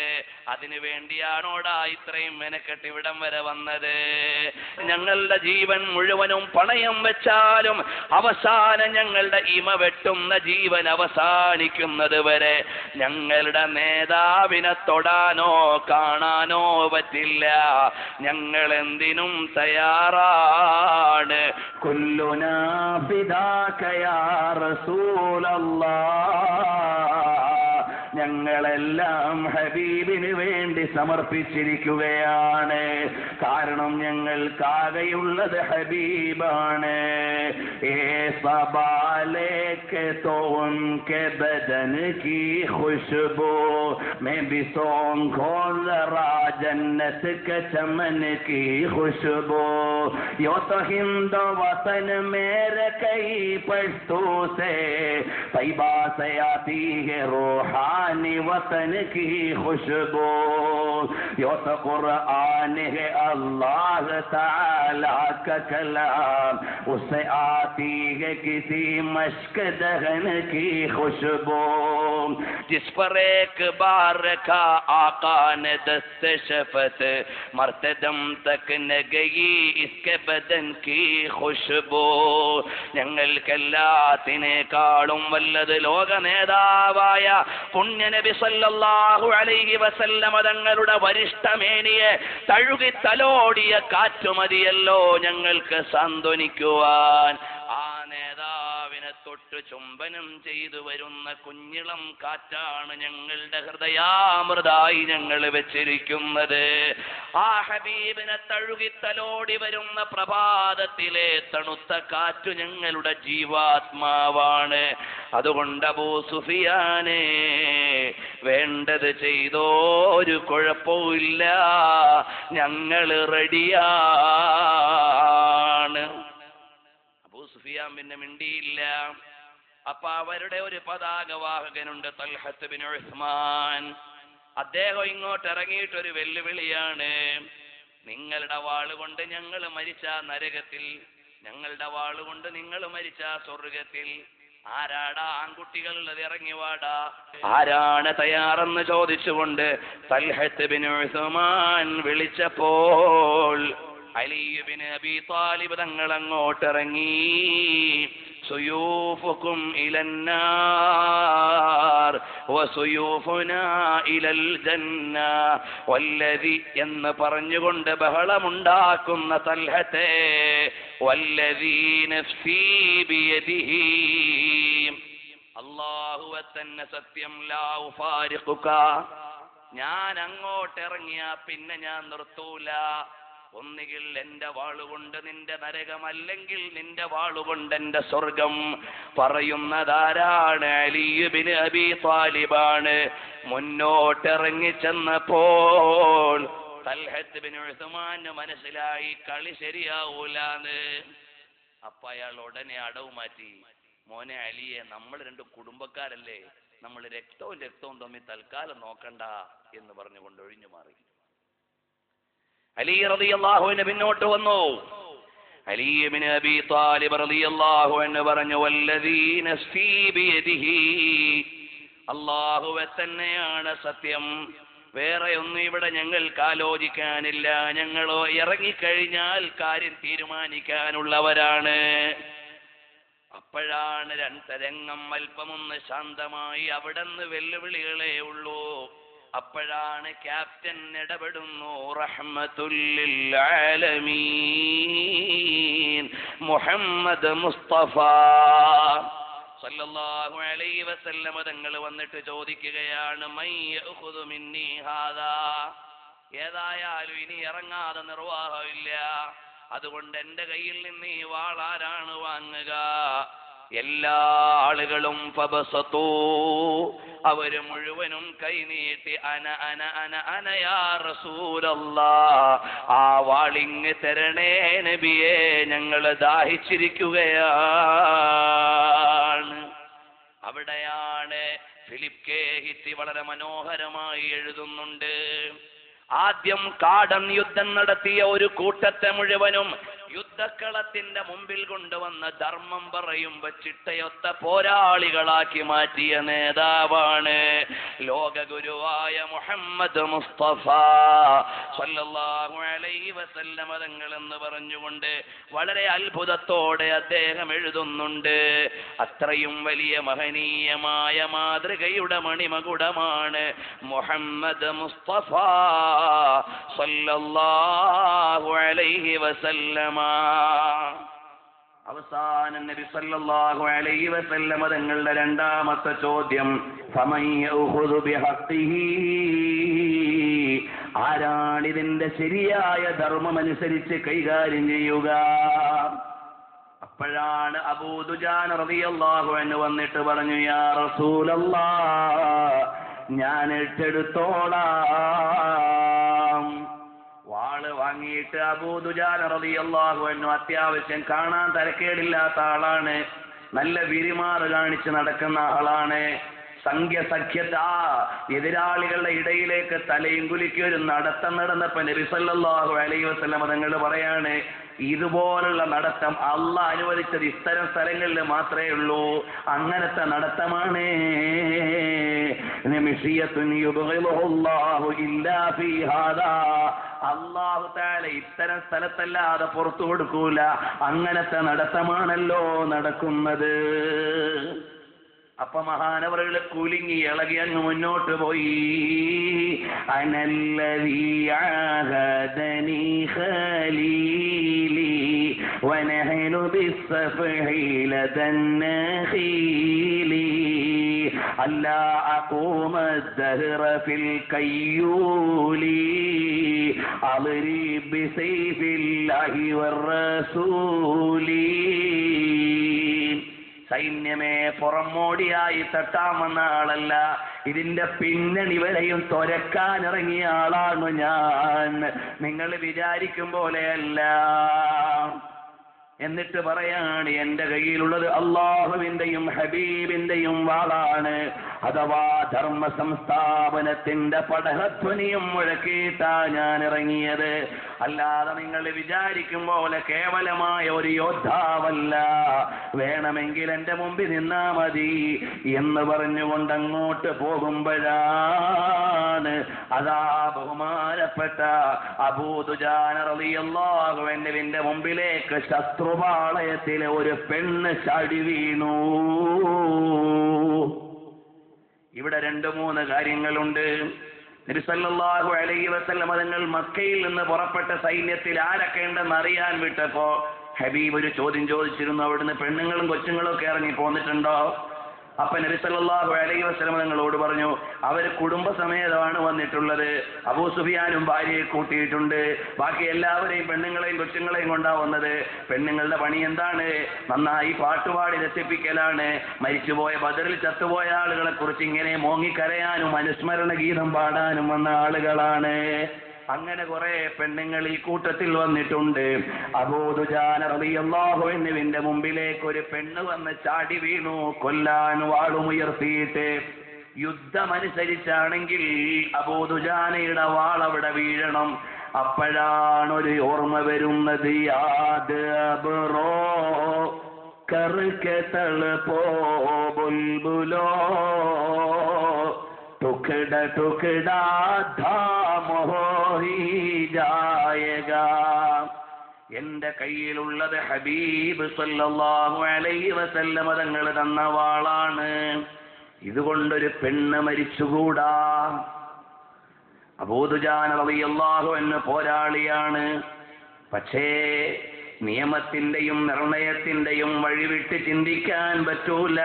അതിനു വേണ്ടിയാണോടാ ഇത്രയും മെനക്കെട്ട് ഇവിടം വരെ വന്നത്? ഞങ്ങളുടെ ജീവൻ മുഴുവനും പണയം വെച്ചാലും അവസാനം ഞങ്ങളുടെ ഇമ വെട്ടുന്ന ജീവൻ അവസാനിക്കുന്നത് വരെ ഞങ്ങളുടെ നേതാവിനെ തൊടാനോ കാണാനോ പറ്റില്ല. ഞങ്ങൾ എന്തിനും തയ്യാറാണ്. കുല്ലുനാ ഫിദാക യാ റസൂലല്ലാഹ്, ഞങ്ങളെല്ലാം ഹബീബിന് വേണ്ടി സമർപ്പിച്ചിരിക്കുകയാണ്. കാരണം ഞങ്ങൾക്കാകെയുള്ളത് ഹബീബാണ്. ഏ സബാലേക്ക് തോൻ കെ ബദൻ കി ഖുശ്ബൂ മേ ബി സോംഘോ ജറാ ജന്നത്ത് കെ ചമൻ കി ഖുശ്ബൂ യോ തോ ഹിന്ദ് വതൻ മേരെ കൈ പശ്തൂ സേ തൈബा से आती है रूहानी वतन की खुशबू यो तो कुरान है अल्लाह ताला का कलाम उससे आती है किसी मश्क दहन की खुशबू जिस पर एक बार रखा आका ने दस्त शफत मरते दम तक न गई इसके बदन की खुशबू ഞങ്ങൾക്കെല്ലാത്തിനേക്കാളും വല്ലത് ലോക നേതാവായ പുണ്യ നബി സല്ലല്ലാഹു അലൈഹി വസല്ലമ തങ്ങളുടെ വരിഷ്ഠമേനിയെ തഴുകി തലോടിയ കാറ്റുമതിയല്ലോ ഞങ്ങൾക്ക് സാന്ത്വനിക്കുവാൻ. ആ നേതാവിനെ തൊട്ട് ചുംബനം ചെയ്തു വരുന്ന കുഞ്ഞിളം കാറ്റാണ് ഞങ്ങളുടെ ഹൃദയാമൃതായി ഞങ്ങൾ വെച്ചിരിക്കുന്നത്. ആ ഹബീബിനെ തഴുകി തലോടി വരുന്ന പ്രഭാതത്തിലെ തണുത്ത കാറ്റു ഞങ്ങളുടെ ജീവാത്മാവാണ്. അതുകൊണ്ട് അബൂ സുഫിയാനെ, വേണ്ടത് ചെയ്തോ, ഒരു കുഴപ്പവുമില്ല, ഞങ്ങൾ റെഡിയാണ്. അബൂ സുഫിയാൻ പിന്നെ മിണ്ടിയില്ല. അപ്പൊ അവരുടെ ഒരു പതാകവാഹകനുണ്ട്, തൽഹത്ത് ബിൻ ഉസ്മാൻ. അദ്ദേഹം ഇങ്ങോട്ട് ഇറങ്ങിയിട്ടൊരു വെല്ലുവിളിയാണ്. നിങ്ങളുടെ വാളുകൊണ്ട് ഞങ്ങൾ മരിച്ച നരകത്തിൽ, ഞങ്ങളുടെ വാളുകൊണ്ട് നിങ്ങൾ മരിച്ച സ്വർഗത്തിൽ. ആരാടാ ആൺകുട്ടികളുള്ളത്? ഇറങ്ങി വാടാ. ആരാണ് തയ്യാറെന്ന് ചോദിച്ചുകൊണ്ട് തൽഹത്ത് ബിൻ ഉസ്മാൻ വിളിച്ചപ്പോൾ അലി ഇബ്നു അബീ ത്വാലിബ് തങ്ങൾ അങ്ങോട്ടിറങ്ങി. സുയൂഫുകും ഇലന്നാർ വസുയൂഫുനാ ഇലൽ ജന്ന വല്ലദി എന്ന് പറഞ്ഞുകൊണ്ട് ബഹളമുണ്ടാക്കുന്ന തൽഹത്തെ വല്ലദി നഫ്സി ബിയദിഹി അല്ലാഹുവെ തന്നെ സത്യം ലാ ഉഫാരിഖുക ഞാൻ അങ്ങോട്ട് ഇറങ്ങിയ പിന്നെ ഞാൻ നിർത്തൂല. ഒന്നുകിൽ എന്റെ വാളുകൊണ്ട് നിന്റെ നരകം, അല്ലെങ്കിൽ നിന്റെ വാളുകൊണ്ട് എന്റെ സ്വർഗം. പറയുന്നതാരാണ്? അലി ഇബ്നു അബീ ത്വാലിബാണ്. മുന്നോട്ടിറങ്ങി ചെന്നപ്പോൾ തൽഹത്ത് ബിൻ ഉസ്മാന് മനസ്സിലായി കളി ശരിയാവൂലാന്ന്. അപ്പൊ അയാൾ ഉടനെ അടവ് മാറ്റി. മോനെ അലിയെ, നമ്മൾ രണ്ട് കുടുംബക്കാരല്ലേ, നമ്മൾ രക്തവും തമ്മിൽ തൽക്കാലം നോക്കണ്ട എന്ന് പറഞ്ഞുകൊണ്ട് ഒഴിഞ്ഞു മാറി. അലി റളിയല്ലാഹു അൻഹു പിന്നോട്ട് വന്നു. അലി ഇബ്നു അബീ ത്വാലിബ് റളിയല്ലാഹു അൻഹു പറഞ്ഞു, വല്ലദീ നഫ്സീ ബിയദിഹി അല്ലാഹുവെ തന്നെയാണ് സത്യം, വേറെ ഒന്നും ഇവിടെ ഞങ്ങൾക്ക് ആലോചിക്കാനില്ല. ഞങ്ങൾ ഇറങ്ങിക്കഴിഞ്ഞാൽ കാര്യം തീരുമാനിക്കാനുള്ളവരാണ്. അപ്പോഴാണ് രംഗം അല്പമൊന്ന് ശാന്തമായി. അവിടെ നിന്ന് വെല്ലുവിളികളേ ഉള്ളൂ. അപ്പോഴാണ് ക്യാപ്റ്റൻ ഇടപെടുന്നു. റഹ്മത്തുൽ ലിൽ ആലമീൻ മുഹമ്മദ് മുസ്തഫ സല്ലല്ലാഹു അലൈഹി വസല്ലം തങ്ങൾ വന്നിട്ട് ചോദിക്കുകയാണ്, മൻ യഖുദു മിന്നി ഹാദാ, ഏതായാലും ഇനി ഇറങ്ങാതെ നിർവാഹമില്ല, അതുകൊണ്ട് എന്റെ കയ്യിൽ നിന്ന് ഈ വാളാരാണ് വാങ്ങുക? എല്ലാ ആളുകളും ഫബസതൂ, അവര് മുഴുവനും കൈനീട്ടി അന അന അന അന യാ റസൂലല്ലാഹ്, ആ വാളിങ് തരണേ നബിയേ, ഞങ്ങൾ ദാഹിച്ചിരിക്കുകയാണ്. അവിടെയാണ് ഫിലിപ്പ് കെ ഹിറ്റി വളരെ മനോഹരമായി എഴുതുന്നുണ്ട്. ആദ്യം കാടൻ യുദ്ധം നടത്തിയ ഒരു കൂട്ടത്തെ മുഴുവനും യുദ്ധക്കളത്തിന്റെ മുമ്പിൽ കൊണ്ടുവന്ന ധർമ്മം പറയുമ്പോ ചിട്ടയൊത്ത പോരാളികളാക്കി മാറ്റിയ നേതാവാണ് ലോകഗുരുവായ മുഹമ്മദ് മുസ്തഫ സല്ലല്ലാഹു അലൈഹി വസല്ലം തങ്ങൾ എന്ന് പറഞ്ഞുകൊണ്ട് വളരെ അത്ഭുതത്തോടെ അദ്ദേഹം എഴുതുന്നുണ്ട്. അത്രയും വലിയ മഹനീയമായ മാതൃകയുടെ മണിമകുടമാണ് മുഹമ്മദ് മുസ്തഫ സല്ലല്ലാഹു അലൈഹി വസല്ലം. അവസാനം നബി സല്ലല്ലാഹു അലൈഹി വസല്ലം തങ്ങളുടെ രണ്ടാമത്തെ ചോദ്യം, ഫമൻ യഖുദു ബിഹഖിഹി, ആരാണിതിന്റെ ശരിയായ ധർമ്മമനുസരിച്ച് കൈകാര്യം ചെയ്യുക? അപ്പോഴാണ് അബൂ ദുജാന റളിയല്ലാഹു അൻഹു വന്നിട്ട് പറഞ്ഞു, യാ റസൂലല്ലാഹ്, ഞാൻ ഏറ്റെടുത്തോളാം. വാള് വാങ്ങിയിട്ട് അബൂ ദുജാന റളിയല്ലാഹു അൻഹു അത്യാവശ്യം കാണാൻ തരക്കേടില്ലാത്ത ആളാണ്, നല്ല വിരിമാറ് കാണിച്ച് നടക്കുന്ന ആളാണ്. സഖ്യത എതിരാളികളുടെ ഇടയിലേക്ക് തലയും കുലുക്കി ഒരു നടത്തം നടന്നപ്പോ നബി സല്ലല്ലാഹു അലൈഹി വസല്ലം തങ്ങൾ പറയാണ്, ഇതുപോലുള്ള നടത്തം അള്ളാഹ് അനുവദിച്ചത് ഇത്തരം സ്ഥലങ്ങളിൽ മാത്രമേ ഉള്ളൂ. അങ്ങനത്തെ നടത്തമാണ്. അല്ലാഹു തആല ഇത്തരം സ്ഥലത്തല്ലാതെ പുറത്തു കൊടുക്കൂല. അങ്ങനത്തെ നടത്തമാണല്ലോ നടക്കുന്നത്. അപ്പൊ മഹാനവറുകൾ കുലുങ്ങി ഇളകി അങ്ങ് മുന്നോട്ട് പോയി. അനല്ലദീ ആഹദനി ഖലീലി വനഹ്നു ബിസ്സഫഹി ലദന്നഖീലി അല്ലാ അഖൂമ الدهر في الكيول أضرب بسيف الله والرسول. സൈന്യമേ, പുറമോടിയായി തട്ടാമെന്ന ആളല്ല, ഇതിന്റെ പിന്നണി വരെയും തുരക്കാനിറങ്ങിയ ആളാണ് ഞാൻ, നിങ്ങൾ വിചാരിക്കും പോലെയല്ല. എന്നിട്ട് പറയാണ്, എന്റെ കയ്യിലുള്ളത് അള്ളാഹുവിന്റെയും ഹബീബിന്റെയും വാളാണ്. അഥവാ ധർമ്മ സംസ്ഥാപനത്തിന്റെ പഠനധ്വനിയും മുഴക്കിയിട്ടാ ഞാൻ ഇറങ്ങിയത്. അല്ലാതെ നിങ്ങൾ വിചാരിക്കും പോലെ കേവലമായ ഒരു യോദ്ധാവല്ല. വേണമെങ്കിൽ എന്റെ മുമ്പിൽ നിന്നാ മതി എന്ന് പറഞ്ഞുകൊണ്ട് അങ്ങോട്ട് പോകുമ്പോഴാണ് അതാ ബഹുമാനപ്പെട്ട അബൂ ദുജാന റളിയല്ലാഹു അൻഹുവിന്റെ മുമ്പിലേക്ക് ശത്രുപാളയത്തിലെ ഒരു പെണ്ണ് ചാടി വീണു. ഇവിടെ 2-3 കാര്യങ്ങളുണ്ട്. നബി സല്ലല്ലാഹു അലൈഹി വസല്ലം തങ്ങൾ മക്കയിൽ നിന്ന് പുറപ്പെട്ട സൈന്യത്തിൽ ആരൊക്കെ ഉണ്ടെന്ന് അറിയാൻ വിട്ടപ്പോ ഹബീബ് ഒരു ചോദ്യം ചോദിച്ചിരുന്നു, അവിടുന്ന് പെണ്ണുങ്ങളും കൊച്ചുങ്ങളും ഒക്കെ ഇറങ്ങി പോന്നിട്ടുണ്ടോ? അപ്പൊ നബി സല്ലല്ലാഹു അലൈഹി വസല്ലം തങ്ങളോട് പറഞ്ഞു, അവര് കുടുംബസമേതമാണ് വന്നിട്ടുള്ളത്. അബൂ സുഫിയാനും ഭാര്യയെ കൂട്ടിയിട്ടുണ്ട്. ബാക്കി എല്ലാവരെയും പെണ്ണുങ്ങളെയും കൊച്ചുങ്ങളെയും കൊണ്ടാ വന്നത്. പെണ്ണുങ്ങളുടെ പണി എന്താണ്? നന്നായി പാട്ടുപാടി രസിപ്പിക്കലാണ്. മരിച്ചുപോയ ബദറിൽ ചത്തുപോയ ആളുകളെ കുറിച്ച് ഇങ്ങനെ മോങ്ങിക്കരയാനും അനുസ്മരണ ഗീതം പാടാനും വന്ന ആളുകളാണ്. അങ്ങനെ കുറെ പെണ്ണുങ്ങൾ ഈ കൂട്ടത്തിൽ വന്നിട്ടുണ്ട്. അബൂ ദുജാന റളിയല്ലാഹു അൻഹുവിന്റെ മുമ്പിലേക്ക് ഒരു പെണ്ണ് വന്ന് ചാടി വീണു, കൊല്ലാൻ വാളുമുയർത്തിയിട്ട്. യുദ്ധമനുസരിച്ചാണെങ്കിൽ അബൂ ദുജാനയുടെ വാൾ അവിടെ വീഴണം. അപ്പോഴാണ് ഒരു ഓർമ്മ വരുന്നത്, യാദ് അബ്റോ കർക്കെ തളപോ ബുൽബുലോ टुकड़ा टुकड़ा धाम हो ही जाएगा. എന്റെ കയ്യിലുള്ളത് ഹബീബ് സല്ലല്ലാഹു അലൈഹി വസല്ലം തങ്ങൾ തന്ന വാളാണ്. ഇതുകൊണ്ടൊരു പെണ്ണ് മരിച്ചുകൂടാ. അബൂ ദുജാന റളിയല്ലാഹു അൻഹു പോരാളിയാണ്. പക്ഷേ നിയമത്തിന്റെയും നിർണയത്തിന്റെയും വഴിവിട്ട് ചിന്തിക്കാൻ പറ്റൂല.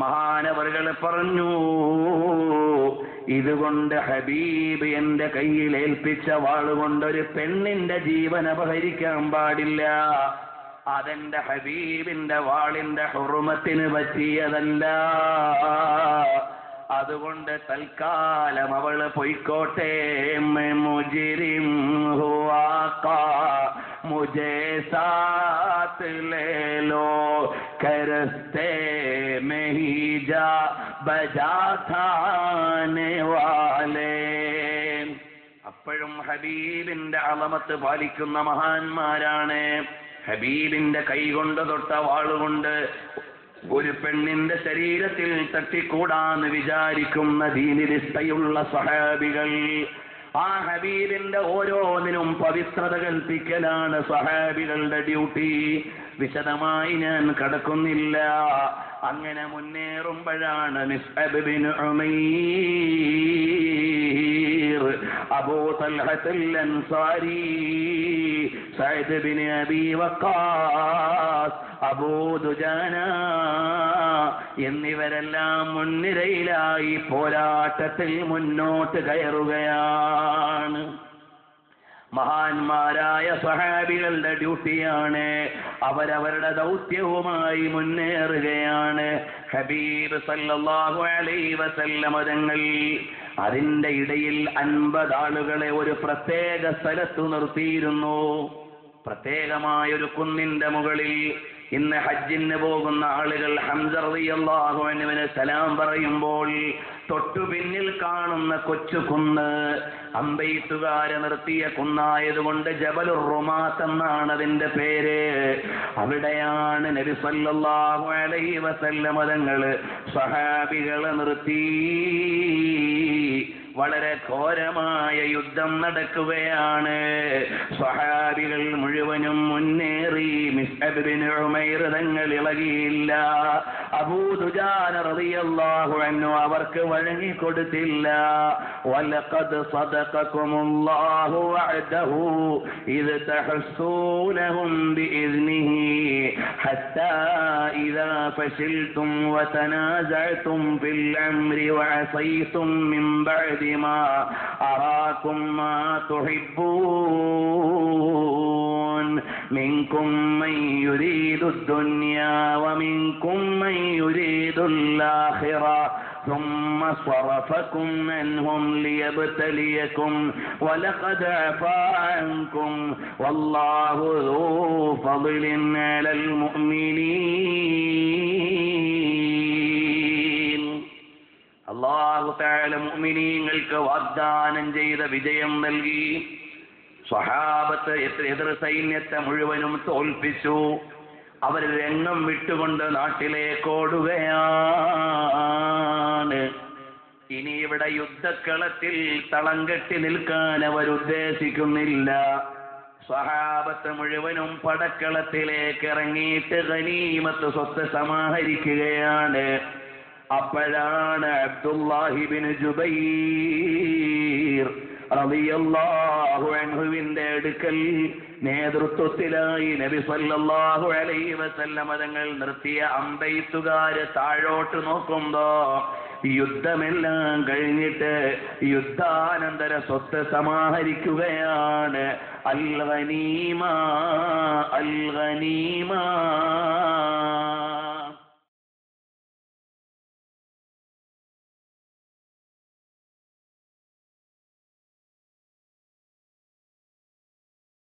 മഹാനവറുകൾ പറഞ്ഞു, ഇതുകൊണ്ട് ഹബീബ് എന്റെ കയ്യിൽ ഏൽപ്പിച്ച വാളുകൊണ്ടൊരു പെണ്ണിന്റെ ജീവൻ അപഹരിക്കാൻ പാടില്ല. അതെന്റെ ഹബീബിന്റെ വാളിന്റെ ഹുറുമത്തിന് പറ്റിയതല്ല. അതുകൊണ്ട് തൽക്കാലം അവള് പൊയ്ക്കോട്ടെ. മുജിരിം ഹുവാ മുജേ സാത്ത് ലേ ലോ കരസ്തേ में ही जा बजा थाने वाले. അപ്പോഴും ഹബീബിന്റെ അളമത്ത് പാലിക്കുന്ന മഹാന്മാരാണ്. ഹബീബിന്റെ കൈകൊണ്ട് തൊട്ട വാളുകൊണ്ട് ഒരു പെണ്ണിന്റെ ശരീരത്തിൽ തട്ടിക്കൂടാന്ന് വിചാരിക്കുന്ന ദീനിനിഷ്ഠയുള്ള സ്വഹാബികൾ. ആ ഹബീബിന്റെ ഓരോന്നിനും പവിത്രത കൽപ്പിക്കലാണ് സ്വഹാബികളുടെ ഡ്യൂട്ടി. വിശദമായി ഞാൻ കടക്കുന്നില്ല. അങ്ങനെ മുന്നേറുമ്പോഴാണ് Musab bin Umair, Abu Talhatul Ansari, Saad bin Abi Waqqas, Abu Dujana എന്നിവരെല്ലാം മുൻനിരയിലായി പോരാട്ടത്തിൽ മുന്നോട്ട് കയറുകയാണ്. മഹാന്മാരായ സ്വഹാബികളുടെ ഡ്യൂട്ടിയാണ്. അവരവരുടെ ദൗത്യവുമായി മുന്നേറുകയാണ്. ഹബീബ് സല്ലല്ലാഹു അലൈഹി വസല്ലം തങ്ങൾ അതിന്റെ ഇടയിൽ 50 ആളുകളെ ഒരു പ്രത്യേക സ്ഥലത്ത് നിർത്തിയിരുന്നു. പ്രത്യേകമായൊരു കുന്നിന്റെ മുകളിൽ. ഇന്ന് ഹജ്ജിന് പോകുന്ന ആളുകൾ ഹംസ റളിയല്ലാഹു അൻഹുവിന് സലാം പറയുമ്പോൾ തൊട്ടു പിന്നിൽ കാണുന്ന കൊച്ചു കുന്ന് അമ്പെയ്ത്തുകാരെ നിർത്തിയ കുന്നായതുകൊണ്ട് ജബലുർ റുമാത്ത് എന്നാണ് അതിന്റെ പേര്. അവിടെയാണ് നബി സല്ലല്ലാഹു അലൈഹി വസല്ലം തങ്ങൾ സ്വഹാബികളെ നിർത്തി. വളരെ ഘോരമായ യുദ്ധം നടക്കുകയാണ്. സ്വഹാബികൾ മുഴുവനും മുന്നേറി. മിസ്അബ് ബിൻ ഉമൈർ തങ്ങൾ ഇളകിയില്ല. അബൂ ദുജാന റളിയല്ലാഹു അൻഹു അവർക്ക് വഴങ്ങിക്കൊടുത്തില്ല. വലഖദ് സദഖകുമുല്ലാഹു വഅദഹു ഇദ് തഹസ്സൂനഹും ബിഇذനിഹി ഹത്താ ഇദാ ഫശിൽതും വതനാസഅതും ഫിൽ അംരി വഅസൈതും മിൻ ബഅദി ما أراكم ما تحبون منكم من يريد الدنيا ومنكم من يريد الآخرة ثم صرفكم عنهم ليبتليكم ولقد عفا عنكم والله ذو فضل على المؤمنين. അല്ലാഹു തആല മുഅ്മിനീങ്ങൾക്ക് വാഗ്ദാനം ചെയ്ത വിജയം നൽകി. സ്വഹാബത്ത് എതിർ സൈന്യത്തെ മുഴുവനും തോൽപ്പിച്ചു. അവർ രംഗം വിട്ടുകൊണ്ട് നാട്ടിലേക്ക് ഓടുകയാണ്. ഇനി ഇവിടെ യുദ്ധക്കളത്തിൽ തളം കെട്ടി നിൽക്കാൻ അവർ ഉദ്ദേശിക്കുന്നില്ല. സ്വഹാബത്ത് മുഴുവനും പടക്കളത്തിലേക്ക് ഇറങ്ങിയിട്ട് ഗനീമത്ത് സ്വത്ത് സമാഹരിക്കുകയാണ്. അപ്പോഴാണ് അബ്ദുല്ലാഹി ബിൻ ജുബൈർ റളിയല്ലാഹു അൻഹുവിന്റെ അടുക്കൽ നേതൃത്വത്തിലായി നബി സല്ലല്ലാഹു അലൈഹി വസല്ലം തങ്ങൾ നിർത്തിയ അമ്പെയ്ത്തുകാര് താഴോട്ട് നോക്കുമ്പോ യുദ്ധമെല്ലാം കഴിഞ്ഞിട്ട് യുദ്ധാനന്തര സ്വത്ത് സമാഹരിക്കുകയാണ്. അൽ ഗനീമ അൽ ഗനീമ.